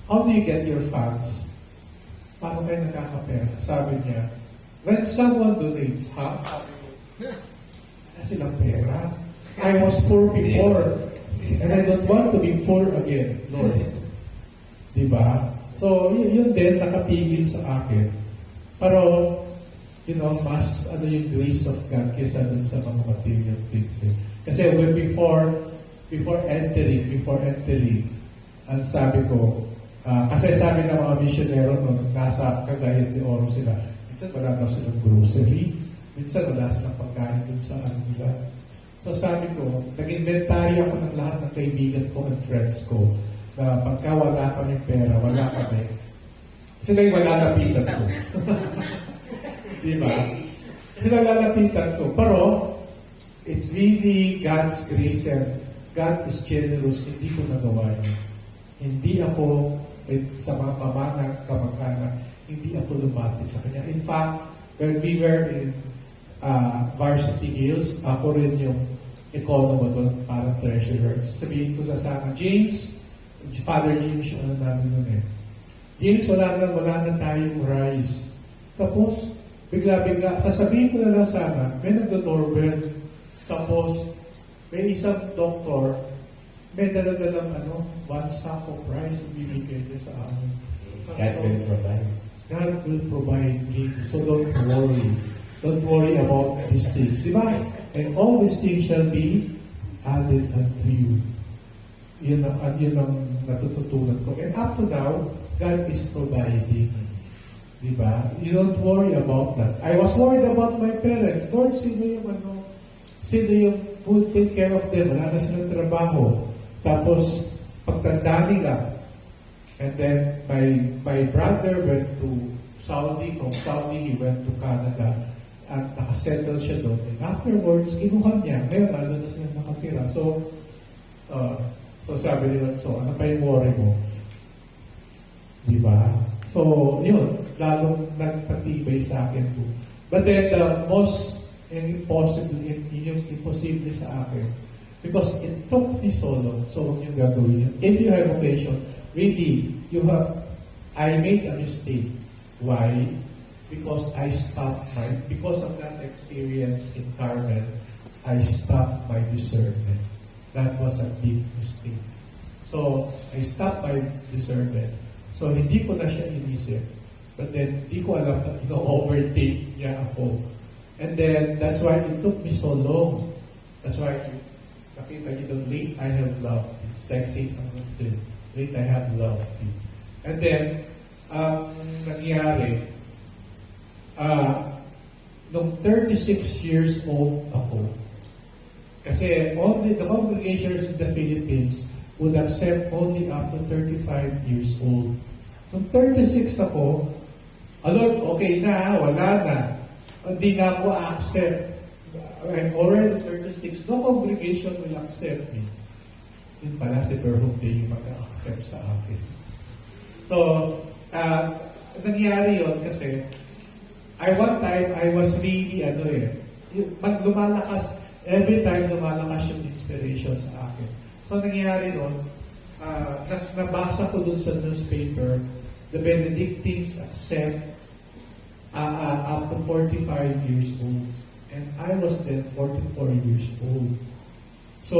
how do you get your funds? Paano kayo nakakapera? Sabi niya, when someone donates, sabi ko, wala silang pera. I was poor before, and I don't want to be poor again, Lord. Diba? So, yun din, nakapigil sa akin. Pero, mas yung grace of God kaysa dun sa mga material things. Kasi before entering, ang sabi ko, kasi sabi ng mga misyonero nasa Cagayan de Oro sila, minsan wala daw silang grocery, minsan wala silang pagkain dun sa nila. So sabi ko, nag-inventaryo ako ng lahat ng kaibigan ko and friends ko, na pagka wala kami pera, wala kami, sila yung malalapitan ko. Diba? Sila lalapitan ko. Pero, it's really God's grace and God is generous. Hindi ko nagawa yun. Hindi ako, sa mga kamag-anak, hindi ako lumapit sa Kanya. In fact, when we were in Varsity Hills, ako rin yung economo doon, parang treasurer. Sabihin ko sa sama, James, Father James yung ano namin nun eh. James, wala na tayong rice. Tapos, bigla-bigla, sasabihin ko na lang sana, may nagdo-doorbell. Tapos, may isang doktor, may daladalang one sack of rice ibibigay niya sa amin. God will provide. God will provide me. So don't worry. Don't worry about these things. Di ba? And all these things shall be added unto you. Yun ang natututunan ko. And up to now, God is providing. Di ba? You don't worry about that. I was worried about my parents. Lord, sino yung who will take care of them? Wala na silang trabaho. Tapos, pagtanda nila. And then, my brother went to Saudi. From Saudi, he went to Canada. At nakasettle siya doon. And afterwards, kinuha niya. Ngayon, na sila nakatira. So sabi nila, so ano pa yung worry mo? Di ba? So, yun. Lalong nagpatibay sa akin po. But then, the most impossible sa akin, because it took me so long, so huwag yung gagawin yun. If you have occasion, really, I made a mistake. Why? Because because of that experience in Carmel, I stopped my discernment. That was a big mistake. So, I stopped my discernment. So, hindi ko na siya inisip. But then, hindi ko alam na overtake niya ako. And then, that's why it took me so long. That's why, nakita niyo doon, late I have loved you. Sexy ang still. Late I have loved you. And then, nangyari, nung 36 years old ako, kasi only the congregations in the Philippines would accept only after 35 years old. Nung 36 ako, Lord, okay na, wala na. Hindi na ako accept. I'm already 36. No congregation will accept me. Yun pala si Berhom Day yung mag-accept sa akin. So, nangyari yun kasi one time, I was really, lumalakas, every time lumalakas yung inspiration sa akin. So, nangyari nun, nabasa ko dun sa newspaper, the Benedictines accept up to 45 years old. And I was then 44 years old. So,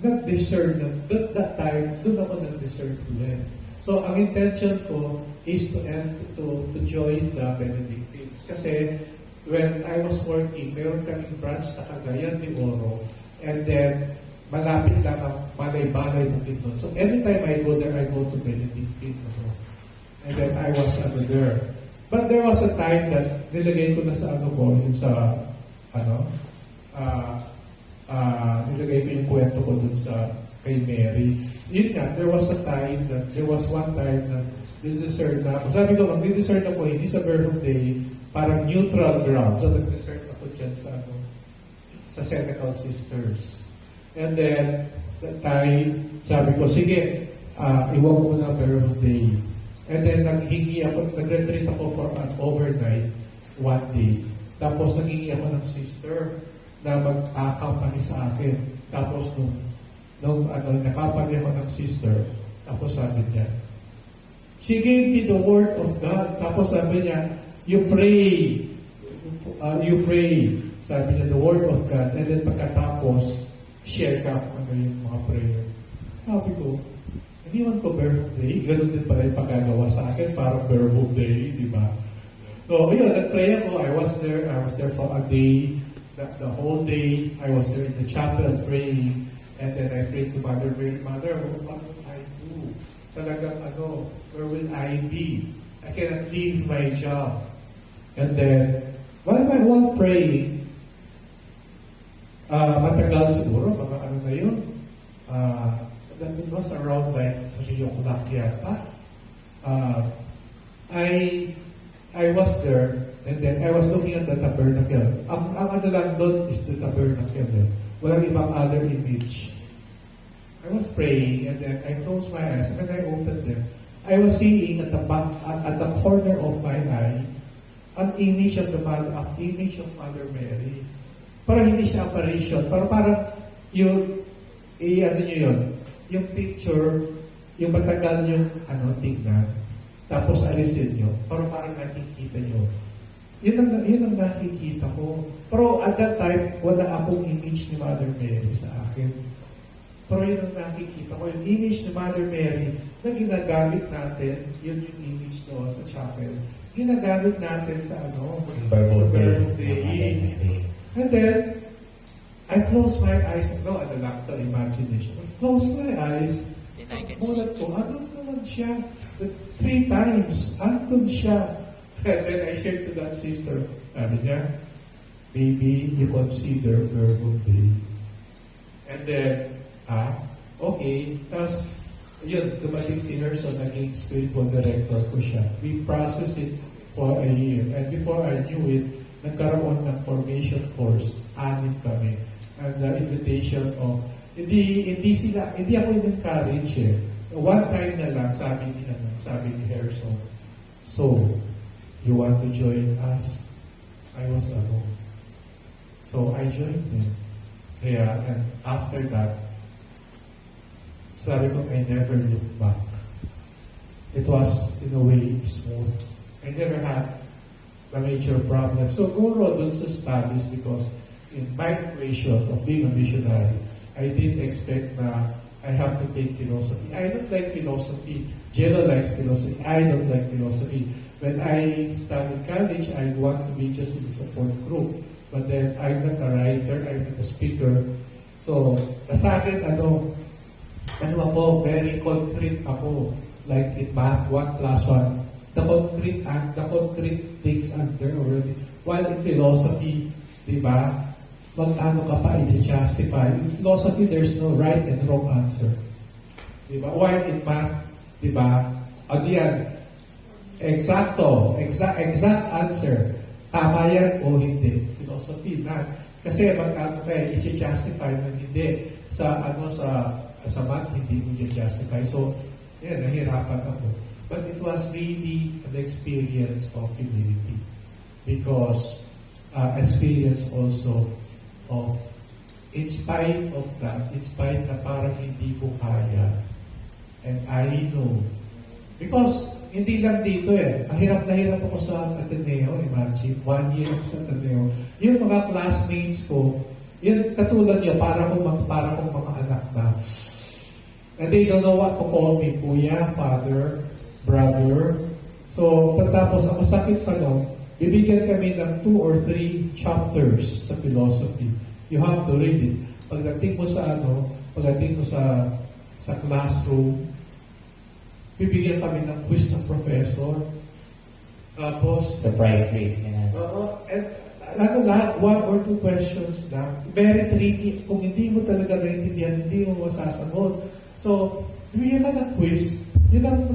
nag-discern, that time, doon ako nag-discern ulit. So, ang intention ko is to join the Benedictines. Kasi, when I was working, meron kaming branch sa Cagayan de Oro, and then, malapit lang ang balay-balay mo din doon. So, every time I go there, I go to Benedictine. And then, I was there. But there was a time that nilagay ko na sa nilagay ko yung kwento ko dun sa kay Mary. Yun nga, there was one time na discern na ako. Sabi ko, mag-discern ako hindi sa birthday, parang neutral ground. So, nag-discern ako dyan sa Senecal Sisters. And then, that time, sabi ko, sige, iwan mo na birthday. And then, nag-retreat ako for an overnight, one day. Tapos, naghingi ako ng sister na mag-accompany sa akin. Tapos, nung nakampany ako ng sister, tapos sabi niya, she gave me the word of God. Tapos sabi niya, you pray. Sabi niya, the word of God. And then pagkatapos, share ka kung ano yung mga prayer. Sabi ko, iniwan ko birthday. Ganun din pala yung pagkagawa sa akin, parang birthday, di ba? So, yun, nag-pray ako. I was there for a day. The whole day, I was there in the chapel praying. And then I prayed to Mother Mary, Mother, what will I do? Talagang where will I be? I cannot leave my job. And then, while praying, matagal siguro, mga na yun, it was around like 3 o'clock yata. I was there, and then I was looking at the tabernacle. Ang lang doon is the tabernacle. Walang ibang other image. I was praying, and then I closed my eyes, and when I opened them, I was seeing at the corner of my eye, an image of image of Mother Mary. Para hindi siya apparition, parang yung, ano nyo yun, yung picture, yung matagal yung, tignan, tapos alisin nyo, parang nakikita nyo. Yun ang nakikita ko. Pero at that time, wala akong image ni Mother Mary sa akin. Pero yun ang nakikita ko. Yung image ni Mother Mary na ginagamit natin, yun yung image doon sa chapel. Ginagamit natin sa birthday. And then, I close my eyes. No, lang to imagination. I close my eyes. Then I can Mulat ko, naman siya? 3 times. Andun siya. And then I said to that sister, sabi niya, maybe you consider birthday. And then, okay. Tapos, yun, dumating si Herson, naging spiritual director ko siya. We processed it for a year. And before I knew it, nagkaroon ng formation course. 6 kami. And the invitation of, hindi ako in-encourage eh. One time na lang, sabi ni Herson, so, you want to join us? I was alone. So, I joined him. Kaya, and after that, sabi ko, I never looked back. It was, in a way, smooth. I never had a major problem. So, guro dun sa studies because in my equation of being a missionary, I didn't expect na I have to take philosophy. I don't like philosophy, generalized philosophy. I don't like philosophy. When I studied college, I want to be just in the support group. But then, I'm not a writer, I'm not a speaker. So, sa akin, very concrete ako. Like in math, 1 plus 1. The concrete takes under already. While in philosophy, di ba, mag-ano ka pa, i-justify. In philosophy, there's no right and wrong answer. Di ba? While in math, di ba, yan, exact answer. Tama yan o hindi. Philosophy na. Kasi mag-ano kayo, i-justify na hindi. Sa math, hindi mo i-justify. So, nahirapan ako. But it was really an experience of humility. Because, experience also of, in spite of that, in spite na parang hindi ko kaya, and I know, because, hindi lang dito ang hirap na hirap ako sa Ateneo, imagine, 1 year ako sa Ateneo. Yung mga classmates ko, yun, katulad niya, para kong mga anak na, and they don't know what to call me, kuya, father, brother. So, pagtapos, ang masakit pa no, bibigyan kami ng 2 or 3 chapters sa philosophy. You have to read it. Pagdating mo sa classroom, bibigyan kami ng quiz ng professor. Tapos, Surprise quiz. and lahat, 1 or 2 questions lang. Very tricky. Kung hindi mo talaga naintindihan, hindi mo masasagot. So, bibigyan ka ng quiz. Yun ang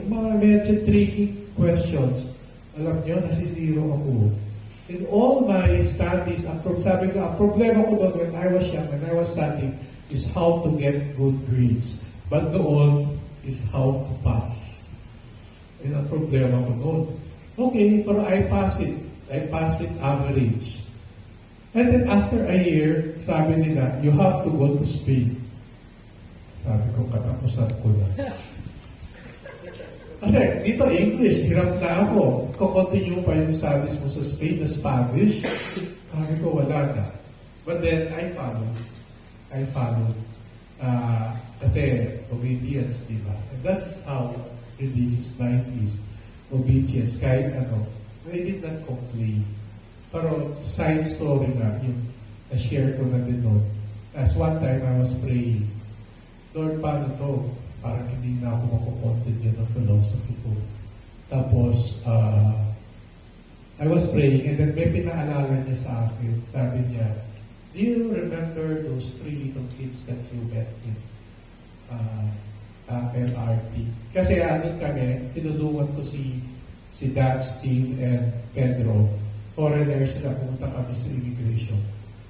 mga medyo tricky questions. Alam nyo, nasisiro ako. In all my studies, sabi ko, ang problema ko doon when I was young, when I was studying, is how to get good grades. But noon, is how to pass. Yun ang problema ko noon. Okay, pero I pass it. I pass it average. And then after a year, sabi nila, you have to go to Spain. Sabi ko, katapusan ko na. Kasi dito English, hirap na ako. Ko-continue pa yung studies mo sa Spain na Spanish. Sabi ko, wala na. But then, I followed. Kasi obedience, di ba? And that's how religious life is. Obedience. Kahit ano. I did not complain. Pero side story na, yung na-share ko na din noon. As one time, I was praying. Lord, paano to? Parang hindi na ako makakontinue ng philosophy ko. Tapos, I was praying and then may pinaalala niya sa akin. Sabi niya, do you remember those 3 little kids that you met in LRT? Kasi andun kami, tinulungan ko si Dad, Steve, and Pedro. Foreigners sila, pumunta kami sa immigration.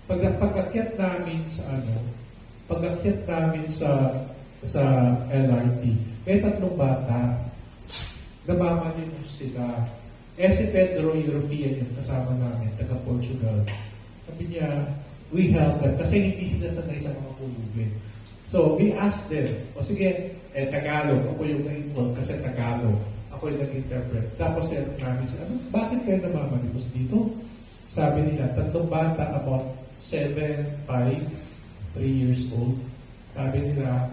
Pag-akyat namin sa LRT, may 3 bata, namamalimos sila. Si Pedro, European yung kasama namin, taga Portugal. Sabi niya, we help them kasi hindi sila sanay sa mga pulubin. So, we asked them, o sige, Tagalog, ako yung na-involve kasi Tagalog. Ako yung nag-interpret. Tapos namin sila, bakit kayo namamalimos dito? Sabi nila, 3 bata, about 7, 5, 3 years old. Sabi nila,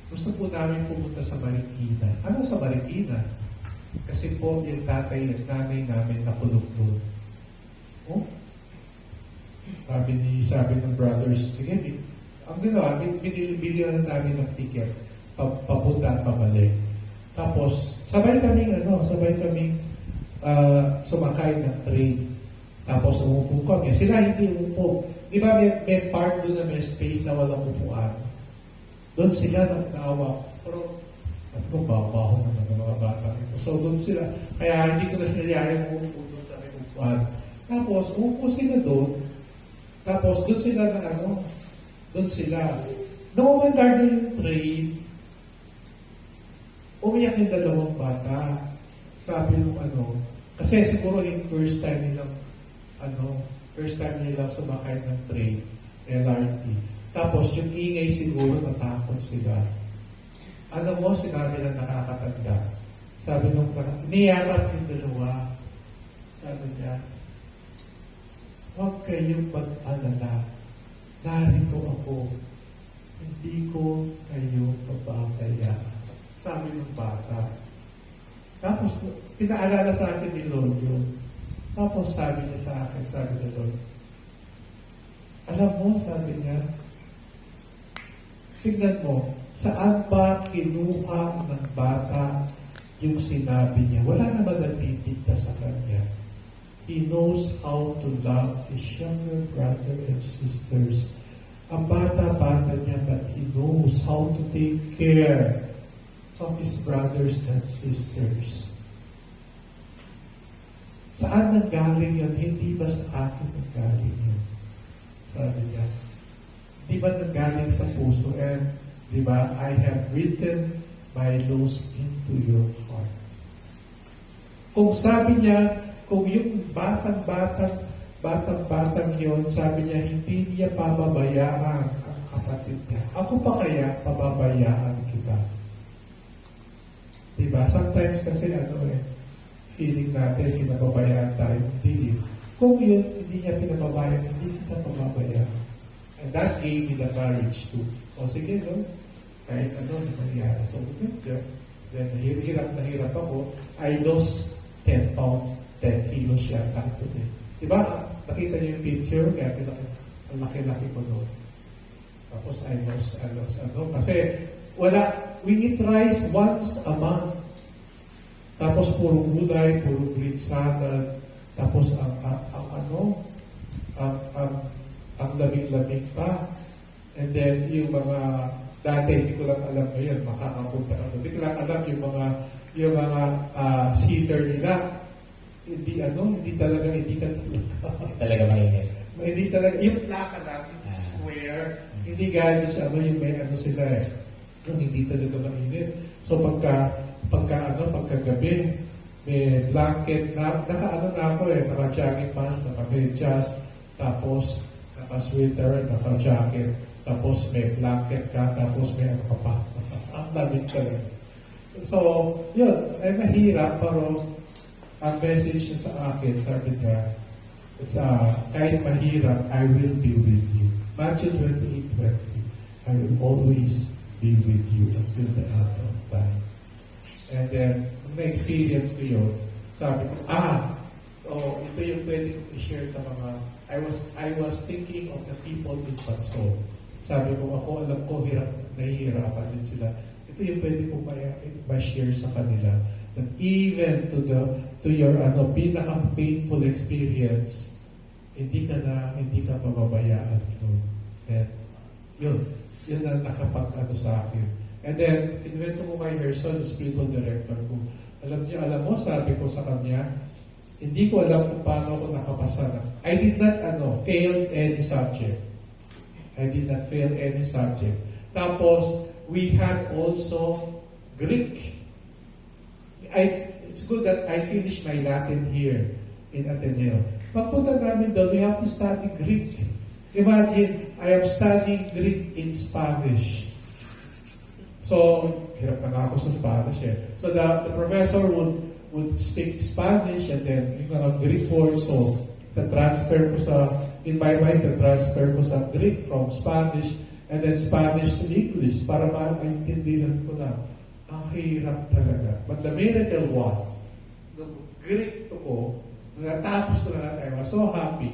gusto po namin pumunta sa Marikina. Ano sa Marikina? Kasi po yung tatay at nanay namin nakulong doon. Oh? Sabi ng brothers, sige, ang ginawa, binilihan namin ng ticket, papunta at pabalik. Tapos, sabay kaming sumakay ng train. Tapos umupo kami. Sila hindi umupo. Di ba may part doon na may space na walang upuan? Doon sila naawa. Pero, sabi ko, baho naman ng mga bata ito. So, doon sila. Kaya hindi ko na sinayayang umupo doon sa may upuan. Tapos, umupo sila doon. Tapos, doon sila doon sila. Nung umandar na yung train, umiyak yung 2 bata. Sabi nung kasi siguro yung first time nilang sumakay ng train, LRT. Tapos yung ingay siguro natakot sila. Alam mo, sinabi ng nakakatanda. Sabi nung niyakap yung 2. Sabi niya, huwag kayong mag-alala. Narito ako. Hindi ko kayo papakaya. Sabi ng bata. Tapos, pinaalala sa akin ni Jojo. Tapos sabi niya sa akin, sabi niya doon, alam mo, sabi niya, tignan mo, saan ba kinuha ng bata yung sinabi niya? Wala naman natitigda sa kanya. He knows how to love his younger brother and sisters. Ang bata-bata niya, but he knows how to take care of his brothers and sisters. Saan nanggaling yun? Hindi ba sa akin nanggaling yun? Sabi niya, di ba nanggaling sa puso? And, di ba, I have written my laws into your heart. Kung sabi niya, kung yung batang-batang yun, sabi niya, hindi niya pababayaan ang kapatid niya. Ako pa kaya pababayaan kita? Diba? Sometimes kasi feeling natin, pinababayaan tayo. Hindi. Kung yun, hindi niya pinababayaan, hindi kita pababayaan. And that gave me the courage to, sige, no? Kahit nangyari. So, then, hirap ako. I lost 10 pounds, 10 kilos siya today. Diba? Nakita niyo yung picture, kaya ang laki-laki ko doon. Tapos I lost, kasi we eat rice once a month. Tapos puro gulay, puro green salad. Tapos ang lamig-lamig pa. And then yung mga, dati hindi ko lang alam ngayon, makakapunta ako. Hindi ko lang alam yung mga seater nila. Hindi talaga Talaga mainit. Hindi talaga, yung plaka natin, square, hindi gano'n sa yung may sila yung hindi talaga mainit. So pagkagabi, may blanket na ako naka-jogging pants, naka-medyas, tapos naka-sweater, naka-jacket, tapos may blanket ka, tapos may ka pa. Ang lamig talaga. So, yun, mahirap, pero ang message niya sa akin, sabi niya, kahit mahirap, I will be with you. Matthew 28:20, I will always be with you until the end of time. And then, nung na-experience ko yun, sabi ko, ito yung pwede kong i-share sa mga, I was thinking of the people in Pansol. Sabi ko, alam ko, nahihirapan din sila. Ito yung pwede kong ma-share sa kanila. That even to your pinaka-painful experience, hindi ka pababayaan ito. And yun ang sa akin. And then, kinuwento ko kay Gerson, spiritual director ko. Alam mo, sabi ko sa kanya, hindi ko alam kung paano ako nakapasa na. I did not fail any subject. Tapos, we had also Greek. it's good that I finished my Latin here in Ateneo. Pagpunta namin doon, we have to study Greek. Imagine, I am studying Greek in Spanish. So, hirap na nga ako sa Spanish eh. So the professor would speak Spanish and then yung mga Greek words, so the-transfer ko sa, in my mind, the-transfer ko sa Greek from Spanish and then Spanish to English para maintindihan ko na. Ang hirap talaga. But the miracle was, nung Greek to ko, nung natapos ko na natin, I was so happy.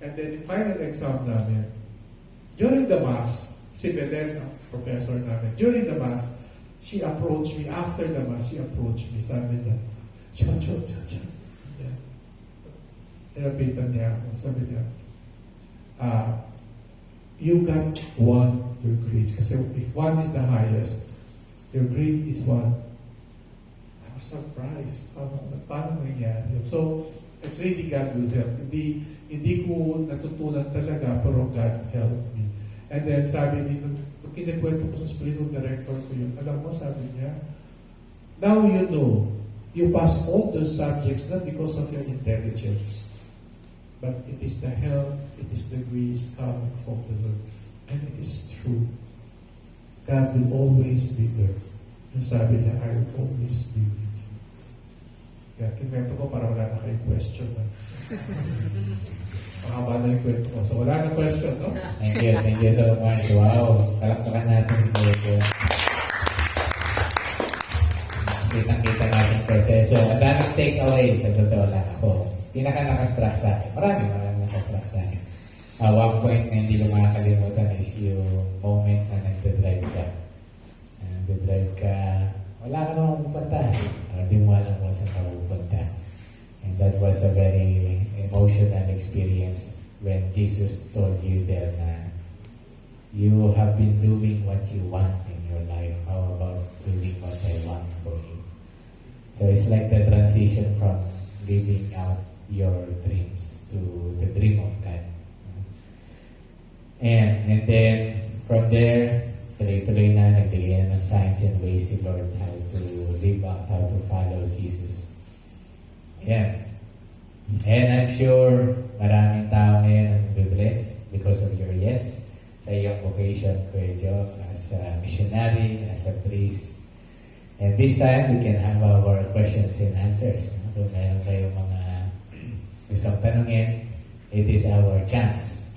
And then yung final exam namin, during the Mass, si Belen, ang professor namin, during the Mass, she approached me, after the Mass, she approached me, sabi niya, Jojo. Yeah. Nilapitan niya ako, sabi niya, you got 1 your grades. Kasi if 1 is the highest, your grade is 1. I was surprised. Paano nangyari? So, it's really God will help. Hindi ko natutunan talaga, pero God helped me. And then sabi niya, nung kinikwento ko sa spiritual director ko yun, alam mo, sabi niya, now you know, you pass all those subjects not because of your intelligence, but it is the help, it is the grace coming from the Lord. And it is true. God will always be there. Yung sabi niya, I will always be with you. Kaya kinwento ko para wala na kayong question. Mahaba na yung kwento ko. So wala na question, no? Thank you so much. Wow, kalaktakan natin si Jojo. Kitang-kita natin yung proseso. Ang daming take-away sa totoo lang ako. Pinaka-nakastruck sa akin. Marami nakastruck sa akin. One point na hindi ko makakalimutan is yung moment na nagdadrive ka. Nagdadrive ka, wala ka naman pupunta. Hindi mo alam kung saan ka pupunta. And that was a very emotional experience when Jesus told you there na you have been doing what you want in your life. How about doing what I want for you? So it's like the transition from living out your dreams to the dream of God. And then from there, tuloy-tuloy na nagbigay na ng signs and ways si Lord how to live out, how to follow Jesus. Ayan. And I'm sure maraming tao ngayon ang be-blessed because of your yes sa iyong vocation, Kuya Joe, as a missionary, as a priest. And this time, we can have our questions and answers. Kung meron kayong mga gustong tanungin, it is our chance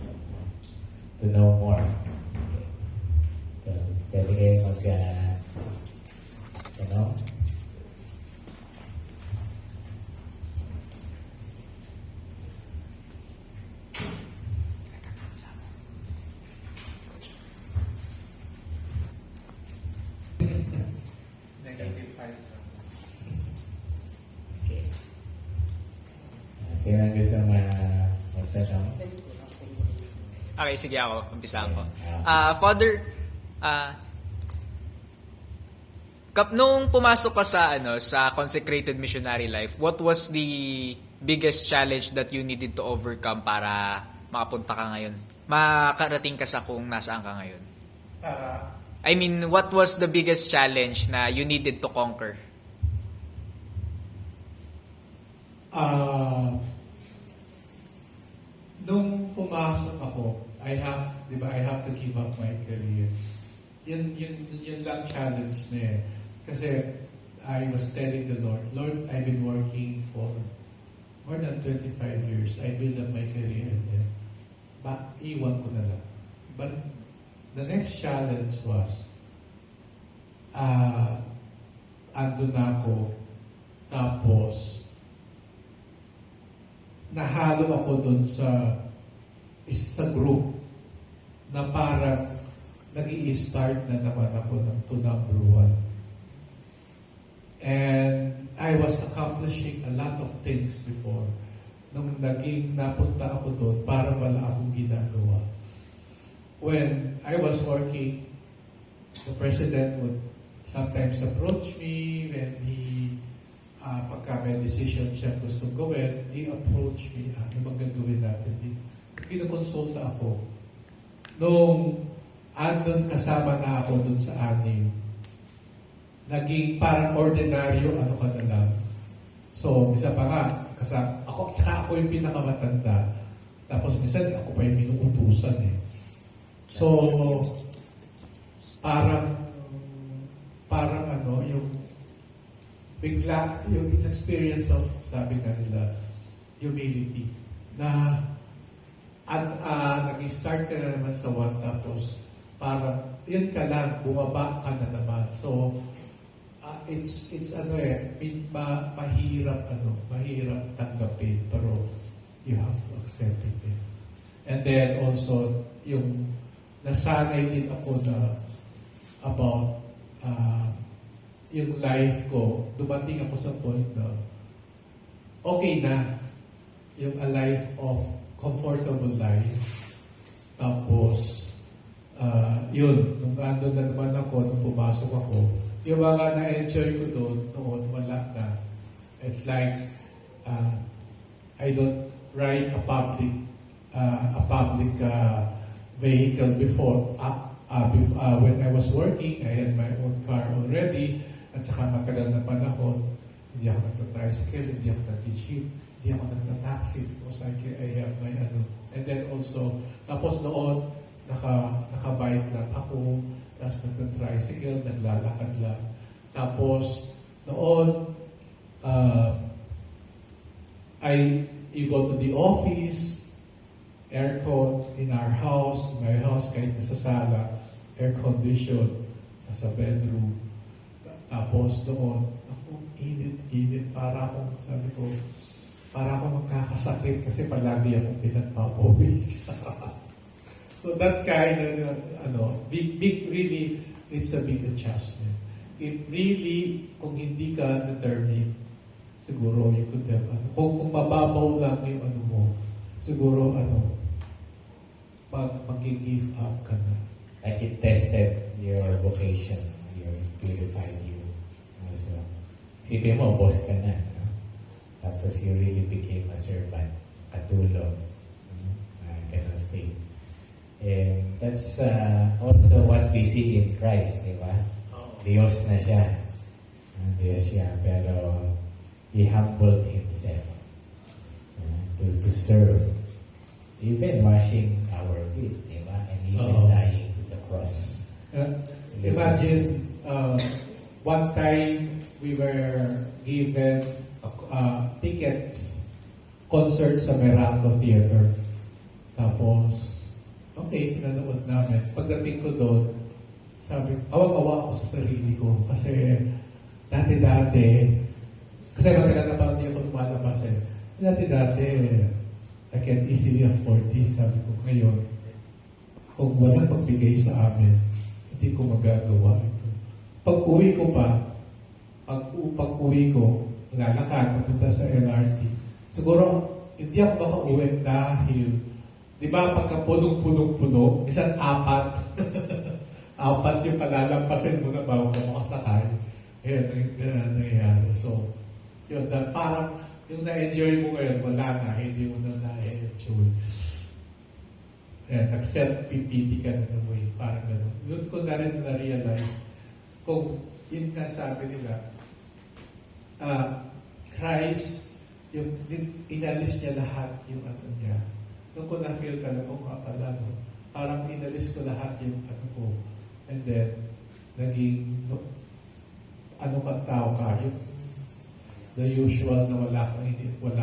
to know more. Okay. So, pwede kayo Negative 5. Okay. Sino ang gusto magtanong? Okay, sige ako. Umpisaan ko. Okay. Father, nung pumasok ka sa consecrated missionary life, what was the biggest challenge that you needed to overcome para makapunta ka ngayon? Makarating ka sa kung nasaan ka ngayon? I mean, what was the biggest challenge na you needed to conquer? Nung pumasok ako, I have to give up my career. Yun lang challenge na eh. Kasi I was telling the Lord, I've been working for more than 25 years. I built up my career and then, iwan ko na lang. But the next challenge was, andun na ako, tapos, nahalo ako dun sa group na parang nag-i-start na naman ako ng to number 1. And I was accomplishing a lot of things before. Nung napunta ako doon, parang wala akong ginagawa. When I was working, the president would sometimes approach me when pagka may decision siya gusto gawin, he approach me, ano bang gagawin natin dito? Kinukonsulta ako. Nung andun kasama na ako dun sa anim, naging parang ordinaryo, ano ka na lang, So, minsan pa nga, kasi ako yung pinakamatanda. Tapos minsan, ako pa yung inuutusan eh. So, parang yung bigla, yung experience of, sabi nga nila, humility. Na, nag-start ka na naman sa one, tapos, parang, yun ka lang, bumaba ka na naman. So, it's mahirap tanggapin, pero you have to accept it. And then also, yung nasanay din ako na about yung life ko, dumating ako sa point na okay na yung a life of comfortable life. Tapos, yun, nung ando na naman ako, nung pumasok ako, yung mga na-enjoy ko doon, noon, wala na. It's like, I don't ride a public vehicle before. When I was working, I had my own car already, at saka matagal na panahon, hindi ako nagta-tricycle, hindi ako nag-jeep, hindi ako nagta-taxi because I have my ano. And then also, tapos noon, naka-bike lang ako, tapos nagta-tricycle, naglalakad lang. Tapos, noon, you go to the office, aircon in our house, in my house, kahit nasa sala, air condition, sa bedroom. Tapos doon, ako, init, para akong magkakasakit kasi palagi akong pinagpapawis. So that kind of, big, really, it's a big adjustment. If really, kung hindi ka determined, siguro you could have, kung mababaw lang yung mo, siguro, mag-give up ka na. Like it tested your vocation, purified you. So, isipin mo, boss ka na. No? Tapos you really became a servant, katulong. Ganun state. And that's also what we see in Christ, di ba? Diyos na siya. Diyos siya, pero He humbled Himself to serve. Even washing our feet, di ba? And even dying to the cross. Imagine, one time we were given tickets, concert sa Meralco Theater. Tapos, okay, pinanood namin. Pagdating ko doon, sabi, awang-awa ako sa sarili ko. Kasi, dati-dati, kasi matagal na pa hindi ako lumalabas eh. Dati-dati, I can easily afford this. Sabi ko, ngayon, kung walang pagbigay sa amin, hindi ko magagawa ito. Pag-uwi ko pa, lalakad, papunta sa LRT. Siguro, hindi ako makauwi dahil, di ba, pagka punong-punong-puno, minsan apat. Apat yung palalampasin mo na bago ka makasakay. Ayan, nangyayari. So, yun, parang, yung na-enjoy mo ngayon, wala na, hindi mo na na-enjoy. Ayan, nag-self-pity ka na naman, parang gano'n. Yun ko na rin na-realize, kung yun ka sabi nila, Christ, yung inalis niya lahat yung ano niya. Nung ko na-feel ka lang, nga pala, no? Parang inalis ko lahat yung ano ko. And then, naging, kang tao ka, yung the usual na wala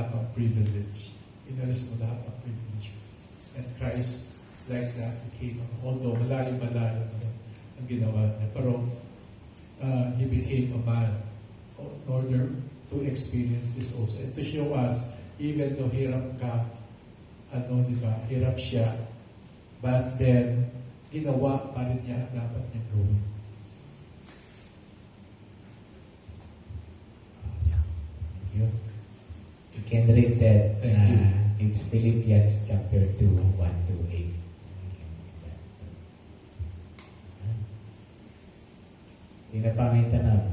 kang privilege. Inalis mo lahat ang privilege. And Christ, like that, became, although malayo ang ginawa niya. Pero, He became a man in order to experience this also. And to show us, even though hirap ka, di ba, hirap siya, but then, ginawa pa rin niya ang dapat niyang gawin. You can read that. Thank you. It's Philippians chapter 2, 1 to 8. Sino pa may tanong?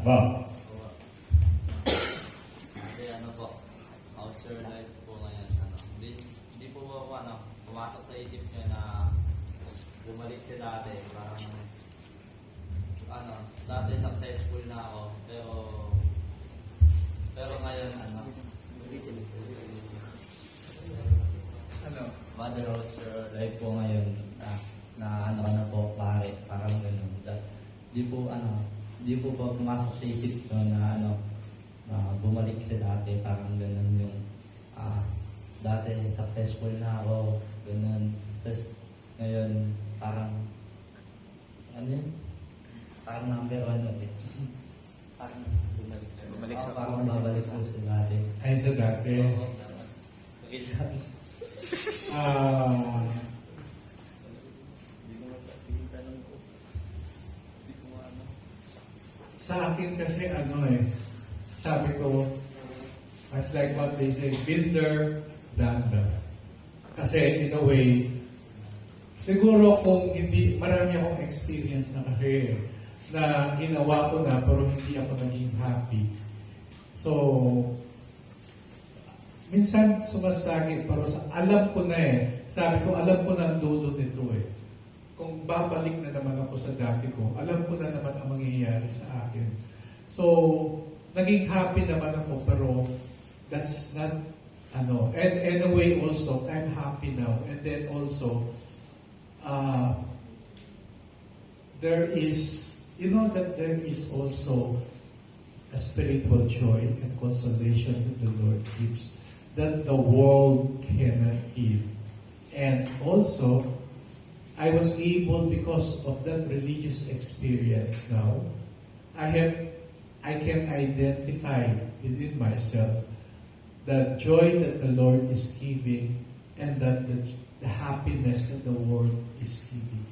Bob. How's your life po ngayon? Hindi po ba pumasok sa isip niyo na bumalik si dati, parang dati successful na ako, pero ngayon, Mother Rose, your life po ngayon, na ano ka na po, pare, parang ganun. Di po ba pumasok sa isip ko na na bumalik sa dati, parang ganun yung, dati successful na ako, ganun. Tapos, ngayon, parang, parang number one ulit. Parang Bumalik sa parang babalik po sa dati. Ay, sa dati. Relax. Sa akin kasi sabi ko, as like what they say, been there, done that. Kasi in a way, siguro kung hindi, marami akong experience na kasi na ginawa ko na pero hindi ako naging happy. So, minsan sumasagi pero alam ko na sabi ko, alam ko na ang dulo nito Kung babalik na naman ako sa dati ko, alam ko na naman ang mangyayari sa akin. So, naging happy naman ako, pero that's not, and in a way also, I'm happy now. And then also, there is, that there is also a spiritual joy and consolation that the Lord gives that the world cannot give. And also, I was able, because of that religious experience now, I can identify within myself the joy that the Lord is giving and that the happiness that the world is giving.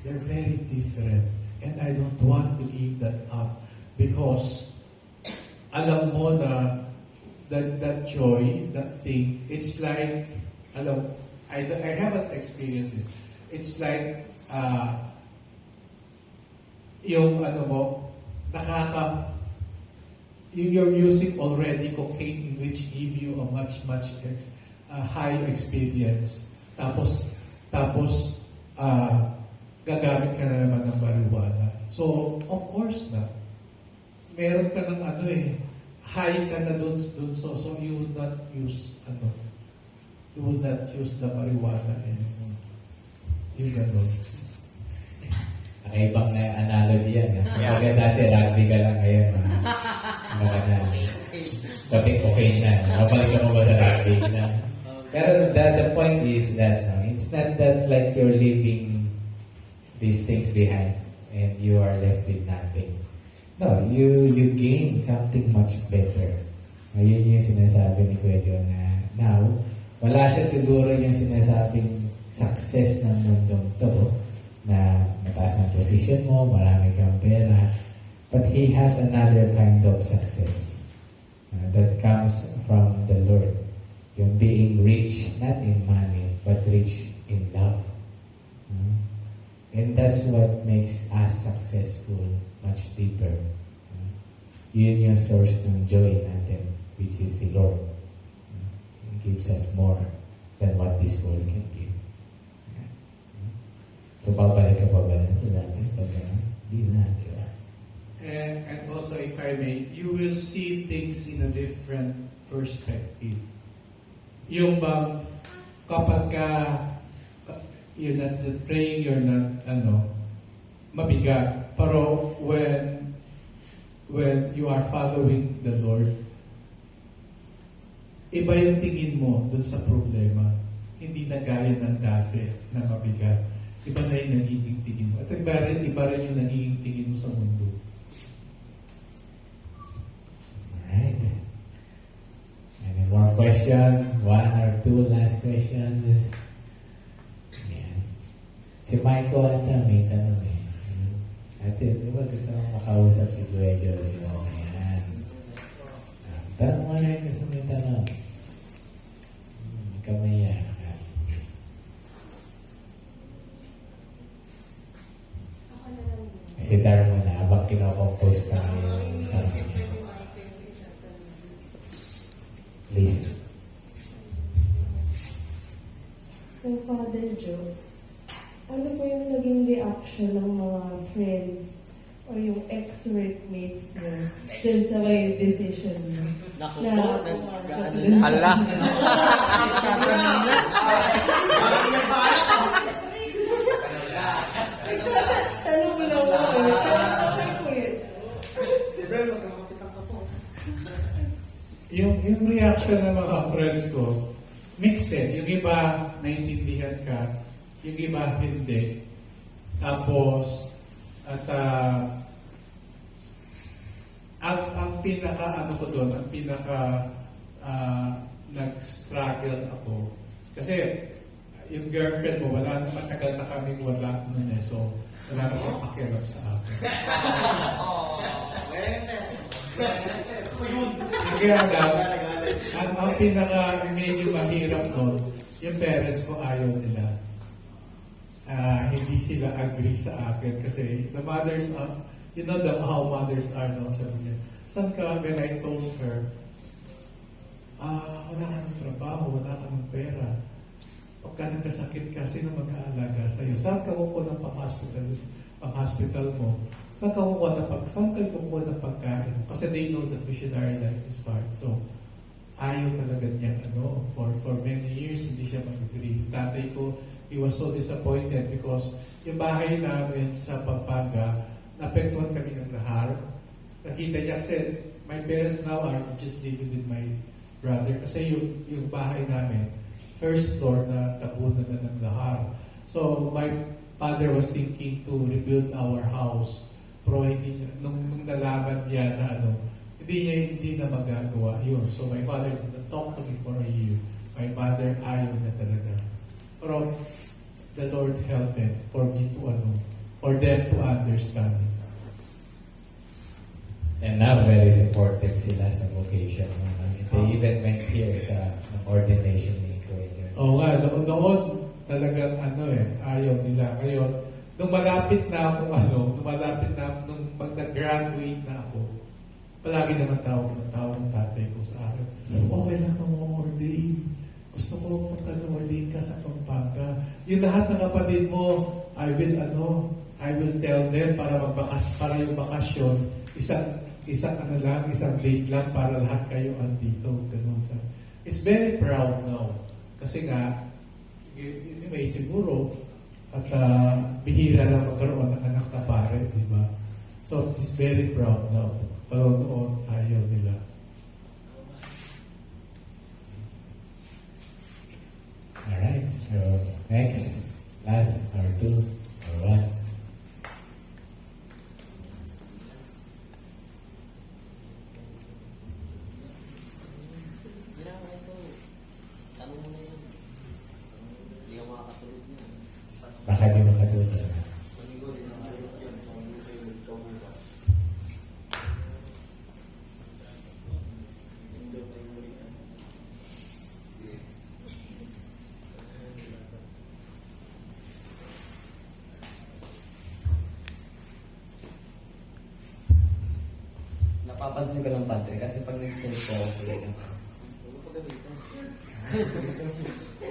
They're very different. And I don't want to give that up because alam mo na that joy, that thing, it's like, I haven't experienced this. It's like, you're using already cocaine, in which give you a much high experience. Tapos, gagamit ka na naman ng marijuana. So, of course na. Meron ka ng high ka na dun so you would not use, the marijuana anymore. Yung gano'n. Ibang na analogy yan. Kaya dati rugby ka lang ngayon. Okay na. Mabalik ka mo ba sa rugby na? Pero the point is that it's not that like you're leaving these things behind and you are left with nothing. No, you gain something much better. Ayun yung sinasabi ni Kwentuhan na now, wala siya siguro yung sinasabing success ng mundong to na mataas ang position mo, marami kang pera, but he has another kind of success that comes from the Lord. Yung being rich, not in money, but rich in love. And that's what makes us successful much deeper. Yun yung source ng joy natin, which is the Lord. It gives us more than what this world can give. So, babalik ka pa ba sa dati? Di na, di ba? And also, if I may, you will see things in a different perspective. Yung bang, kapag you're not praying, you're not, mabigat. Pero when you are following the Lord, iba yung tingin mo dun sa problema. Hindi na gaya ng dati na mabigat. Iba na yung nagiging tingin mo. At iba rin yung nagiging tingin mo sa mundo. Alright. Any more question? One or two last questions? Yan. Si Michael ata may tanong Ate, di ba gusto mong makausap si Jojo? Yan. Tanong mo na yung gusto may tanong. Kamay yan. Sitar mo na habang kinocompose pa yung tanong niya. Please. So, Father Joe, ano po yung naging reaction ng mga friends or ex-workmates niyo dun sa may decision niyo? Naku Na po, pumasok nag-ano dun sa- Ala. Tatanong na. Tanong mo lang po eh. Okay po yun. Yung reaction ng mga friends ko, mixed eh. Yung iba, naintindihan ka. Yung iba, hindi. Tapos, at ang pinaka, ano ko doon, ang pinaka nag-struggle ako. Kasi, yung girlfriend mo, wala na, matagal na kaming wala nun eh. So, wala na siyang pakialam sa akin. Kaya lang, ang pinaka medyo mahirap nun, yung parents ko ayaw nila. Hindi sila agree sa akin kasi the mothers are, you know how mothers are, no? Sabi niya, saan ka? When I told her, wala ka ng trabaho, wala ka ng pera. Pagka nagkasakit ka, sino mag-aalaga sa'yo? Saan ka kukuha ng pang-hospital mo? Saan ka kukuha ng pagkain? Kasi they know that missionary life is hard. So, ayaw talaga niya, for many years, hindi siya mag-agree. Tatay ko, he was so disappointed because yung bahay namin sa Pampanga, naapektuhan kami ng lahar. Nakita niya kasi, my parents now are just living with my brother. Kasi yung bahay namin, first floor na tabunan na ng lahar. So, my father was thinking to rebuild our house. Pero hindi, nung nalaman niya na hindi na magagawa yun. So, my father did not talk to me for a year. My mother ayaw na talaga. Pero, the Lord helped it for me to, for them to understand it. And now, very supportive sila sa vocation. They even went here sa ordination ni Kwentuhan. Oo nga, noon talagang ayaw nila. Ngayon, nung malapit na ako, nung mag-graduate na ako, palagi naman tawag ng tatay ko sa akin, okay lang kang ordain. Gusto ko pagka-ordain ka sa Pampanga. Yung lahat ng kapatid mo, I will tell them para yung bakasyon, isang date lang para lahat kayo andito. Ganun. It's very proud now. Kasi nga, may siguro, at bihira lang magkaroon ng anak na pare, di ba? So, he's very proud now. Pero noon, ayaw nila. Alright, so next, last, or two, or one. Ginawin ko. Tanong mo na yun. Hindi ka makakatulog niya. Baka di makatulog. Panigo, di na kayo yun. Kung hindi sa'yo nagkabukas. Hindi pa yung ulit. Napapansin ko lang, Padre, kasi pag nag-serve po ako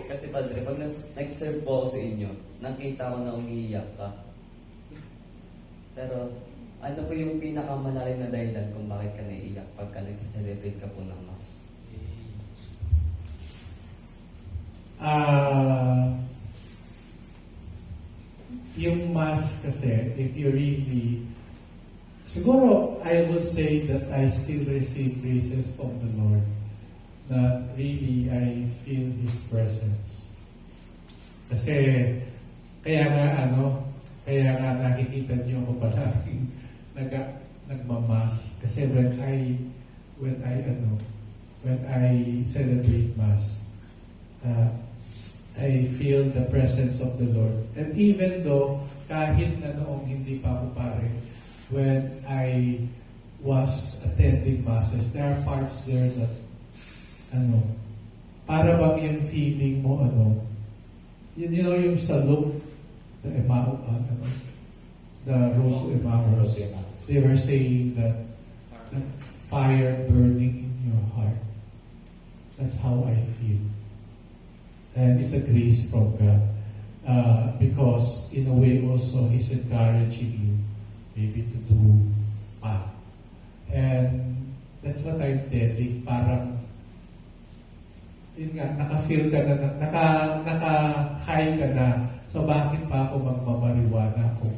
kasi, Padre, pag nag-serve po ako sa inyo, nakita ko na umiiyak ka. Pero, ano po yung pinakamalalim na dahilan kung bakit ka naiiyak pagka nagsiselebrate ka po ng Mass? Yung Mass kasi, if you really, siguro, I would say that I still receive graces from the Lord. That really, I feel His presence. Kasi, kaya nga nakikita niyo ako palaging nagmamas. Kasi when I celebrate Mass, I feel the presence of the Lord. And even though, kahit na noong hindi pa ako pare, when I was attending Masses, there are parts there that, para bang yung feeling mo, yung sa look, the road to Emmaus, they were saying that fire burning in your heart. That's how I feel. And it's a grace from God. Because in a way also, He's encouraging you maybe to do pa. And that's what I'm telling, parang, yun nga, naka-feel ka na, naka-high ka na, so bakit pa ako magmamariwana kung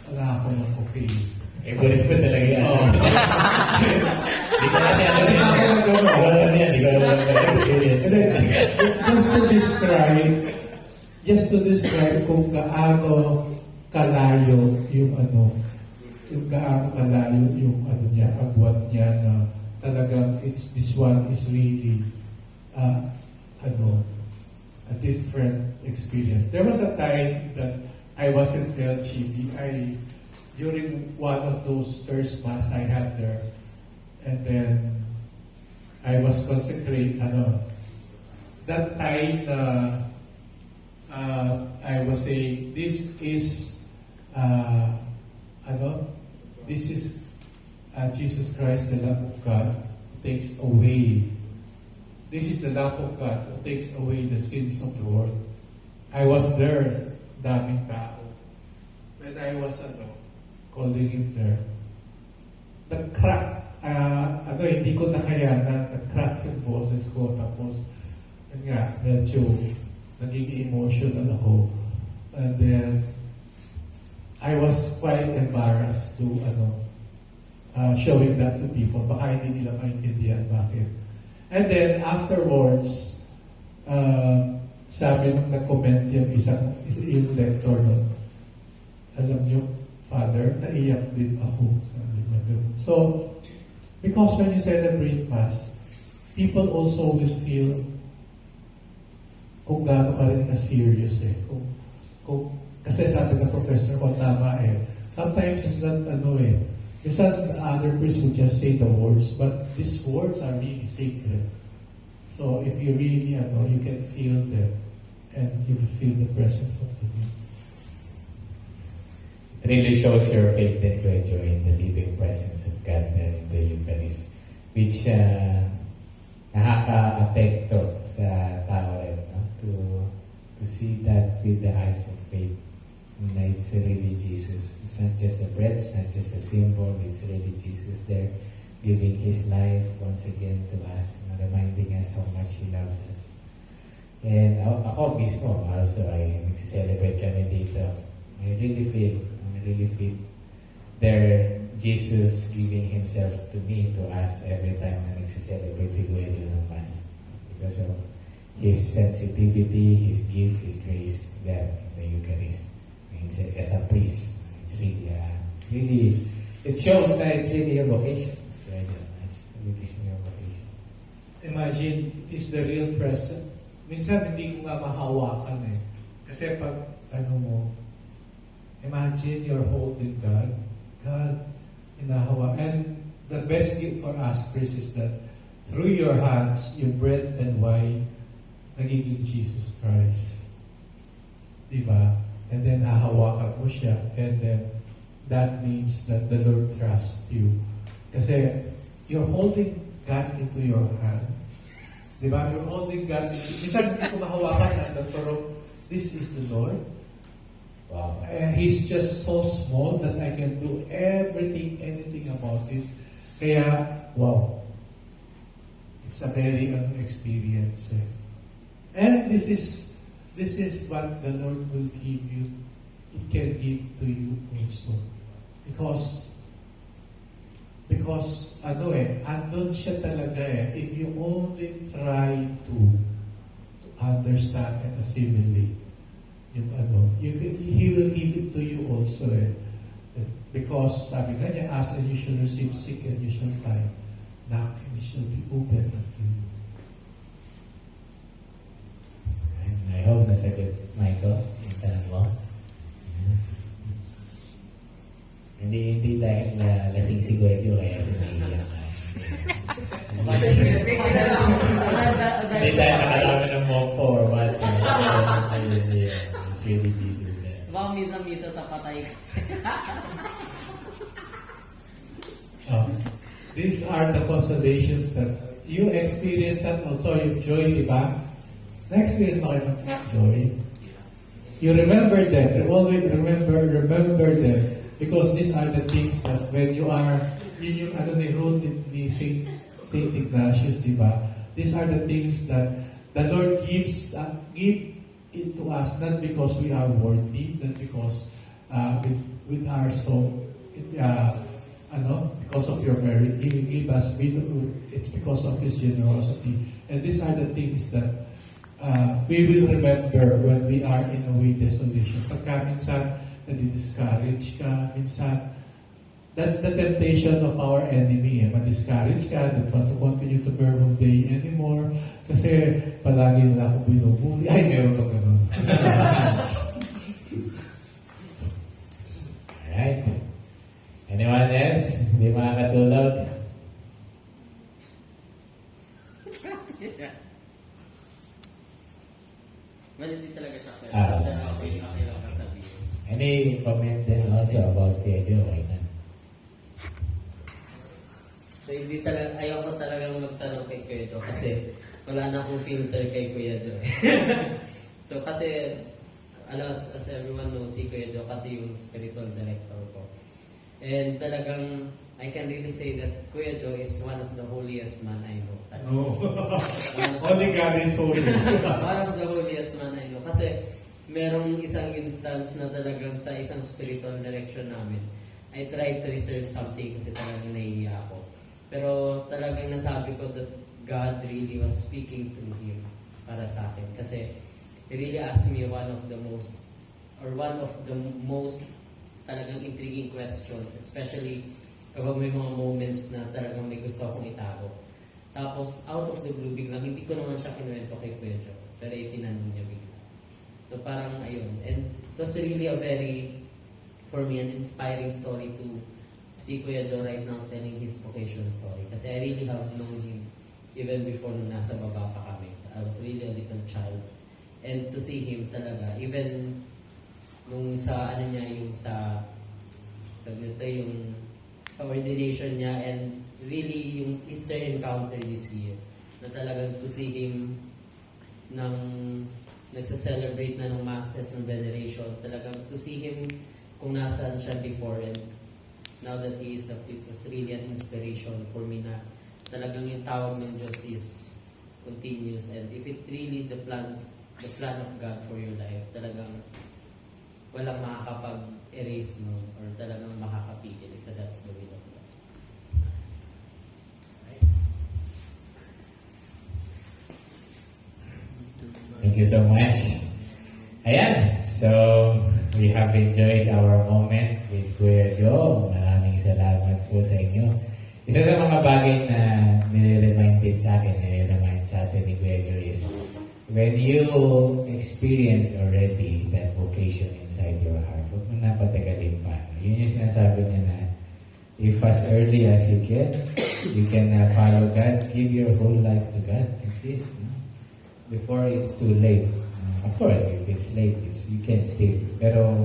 wala ako ng cocaine? Eh, bulis ko talaga yan. Oh. Di ko kasi ano yan. Di ko alam experience. And then, just to describe kung gaano kalayo yung niya, agwat niya na talagang this one is really a different experience. There was a time that I was in LGB. During one of those first mass I had there, and then I was consecrated. That time I was saying, this is Jesus Christ, the Lamb of God, who takes away. This is the Lamb of God who takes away the sins of the world. I was there, daming tao. When I was calling it there, the crack, hindi ko nakayanan, nag-crack yung boses ko, tapos, yun nga, medyo naging emotional ako. And then, I was quite embarrassed to, showing that to people. Baka hindi nila maintindihan bakit. And then, afterwards, sabi nung nag-comment yung yung lector nun, alam niyo, Father, naiyak din ako. Sabi niya doon. So, because when you celebrate Mass, people also will feel kung gaano ka rin ka-serious eh. Kasi sabi ng professor ko, tama eh. Sometimes it's not it's not the other priest who just say the words, but these words are really sacred. So, if you really, you can feel them and you feel the presence of the Lord. It really shows your faith and Jojo in the living presence of God there in the Eucharist, which nakaka-apekto sa tao rin, no? To see that with the eyes of faith. Na it's really Jesus. It's not just a bread, it's not just a symbol, it's really Jesus there giving His life once again to us, reminding us how much He loves us. And ako mismo, also, I nag-celebrate kami dito. I really feel there, Jesus giving Himself to me, to us, every time na nag-celebrate si Jojo ng Mass. Because of His sensitivity, His gift, His grace there in the Eucharist. As a priest, it shows that it's really your vocation. It's your vocation. Imagine, it is the real present. Minsan, hindi ko nga mahawakan eh. Kasi pag, imagine you're holding God. God, inahawa. And the best gift for us, priest, is that through your hands, your bread and wine, nagiging Jesus Christ. Diba? And then, hahawakan mo siya. And then, that means that the Lord trusts you. Kasi, you're holding God into your hand. Diba? You're holding God. Minsan, hindi ko mahawakan pero this is the Lord. Wow. And He's just so small that I can do anything about it. Kaya, wow. It's a very experience. And this is what the Lord will give you. It can give to you also. Because andun siya talaga eh. If you only try to understand and assimilate He will give it to you also eh. Because sabi nga niya, ask and you shall receive, seek and you shall find, knock and it shall be open unto you. I hope nasagot, Michael, yung tanong mo. Hindi dahil lasing si Jojo kaya siya naiiyak. Hindi dahil nakalami ng mokpo or what. It's really Jesus there. Baka misa-misa sa patay kasi. These are the consolations that you experience that also yung joy, di ba? Na-experience mo kayo ng joy? You remember them. You always remember them. Because these are the things that when you are, yun yung ano ni rule ni Saint Ignatius, di ba? These are the things that the Lord give it to us, not because we are worthy, not because with our soul, because of your merit, He will give us. It's because of His generosity, and these are the things that we will remember when we are in a way desolation. Pagka minsan nadi-discourage ka, minsan that's the temptation of our enemy. Ma-discourage ka, don't want to continue to bear from day anymore. Kasi palagi nila ako binubuli. Ay, meron ka ganun. Alright. Anyone else? Hindi makakatulog? Well, hindi talaga siya pwede. Okay. Okay lang kasabihin. Any comment then also about Jojo? Okay na. So, hindi talaga, ayoko talagang magtanong kay Kuya Jo kasi wala na akong filter kay Kuya Jo. So, kasi, as everyone knows, si Kuya Jo kasi yung spiritual director ko. And talagang, I can really say that Kuya Jo is one of the holiest man I know. No. Only God is holy. One of the holiest man I know. Kasi, merong isang instance na talagang sa isang spiritual direction namin, I tried to reserve something kasi talagang nahihiya ako. Pero talagang nasabi ko that God really was speaking through him para sa akin. Kasi he really asked me one of the most talagang intriguing questions, especially kapag may mga moments na talagang may gusto akong itago. Tapos out of the blue, biglang hindi ko naman siya kinuwento kay Kuya Jo, pero itinanong niya bigla. So parang ayun. And it was really a very, for me, an inspiring story to see Kuya Jo right now telling his vocation story. Kasi I really have known him even before nung nasa baba pa kami. I was really a little child. And to see him talaga, even nung sa ano niya, yung sa ordination niya, and really yung Easter encounter this year, na talagang to see him nagsa-celebrate na ng masses ng veneration, talagang to see him kung nasaan siya before and now that he is a priest was really an inspiration for me na talagang yung tawag ng Diyos is continuous, and if it really the plan of God for your life, talagang walang makakapag-erase no, or talagang makakapigil if that's the will of God. Thank you so much. Ayan, so we have enjoyed our moment with Kuya Jo. Maraming salamat po sa inyo. Isa sa mga bagay na nire-remind sa atin ni Kuya Jo is when you experience already that vocation inside your heart, huwag mo na patagalin pa. Yun yung sinasabi niya na if as early as you can follow God, give your whole life to God. That's it. Before it's too late. Of course, if it's late, you can still. Pero,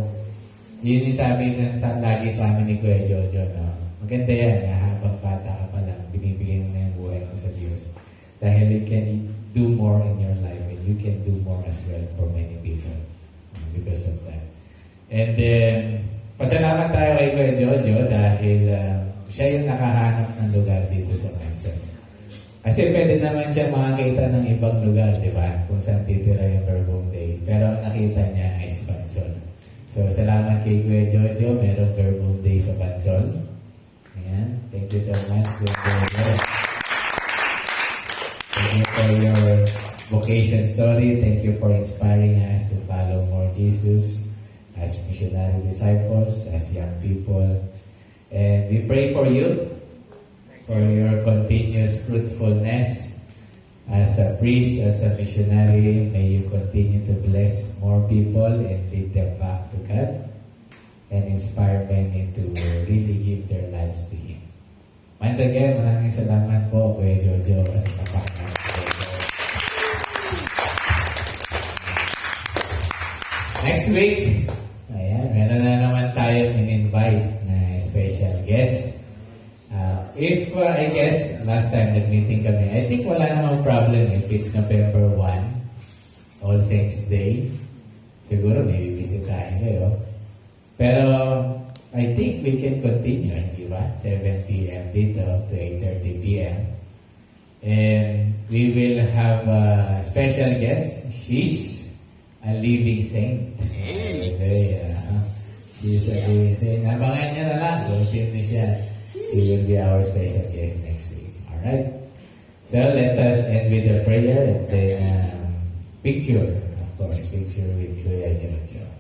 yun yung sabi lagi sa amin ni Kuya Jojo, no? Maganda yan, habang bata ka pa lang, binibigay mo na yung buhay mo sa Diyos. Dahil you can do more in your life and you can do more as well for many people because of that. And then, pasalamat tayo kay Kuya Jojo dahil siya yung nakahanap ng lugar dito sa Manson. Kasi pwede naman siya makakita ng ibang lugar, di ba? Kung saan titira yung Verbum Day. Pero nakita niya ay sa Bansol. So, salamat kay Kuya Jojo. Merong Verbum Day sa Bansol. Ayan. Thank you so much, Kuya Jojo. Thank you for your vocation story. Thank you for inspiring us to follow more Jesus as missionary disciples, as young people. And we pray for you, for your continuous fruitfulness as a priest, as a missionary. May you continue to bless more people and lead them back to God and inspire many to really give their lives to Him. Once again, maraming salamat po, Kuya Jojo, kasi napakasalamat po. Next week, ayan, meron na naman tayong in-invite na special guest. I guess, last time nag-meeting kami, I think wala namang problem if it's November 1, All Saints Day. Siguro may bibisitahin kayo. Pero, I think we can continue, di ba? 7 p.m. dito to 8:30 p.m. And we will have a special guest. She's a living saint. Hey! She's a living saint. Abangan niya na lang kung sino siya. She will be our special guest next week. Alright? So let us end with a prayer and then picture, of course, picture with Kuya Jojo.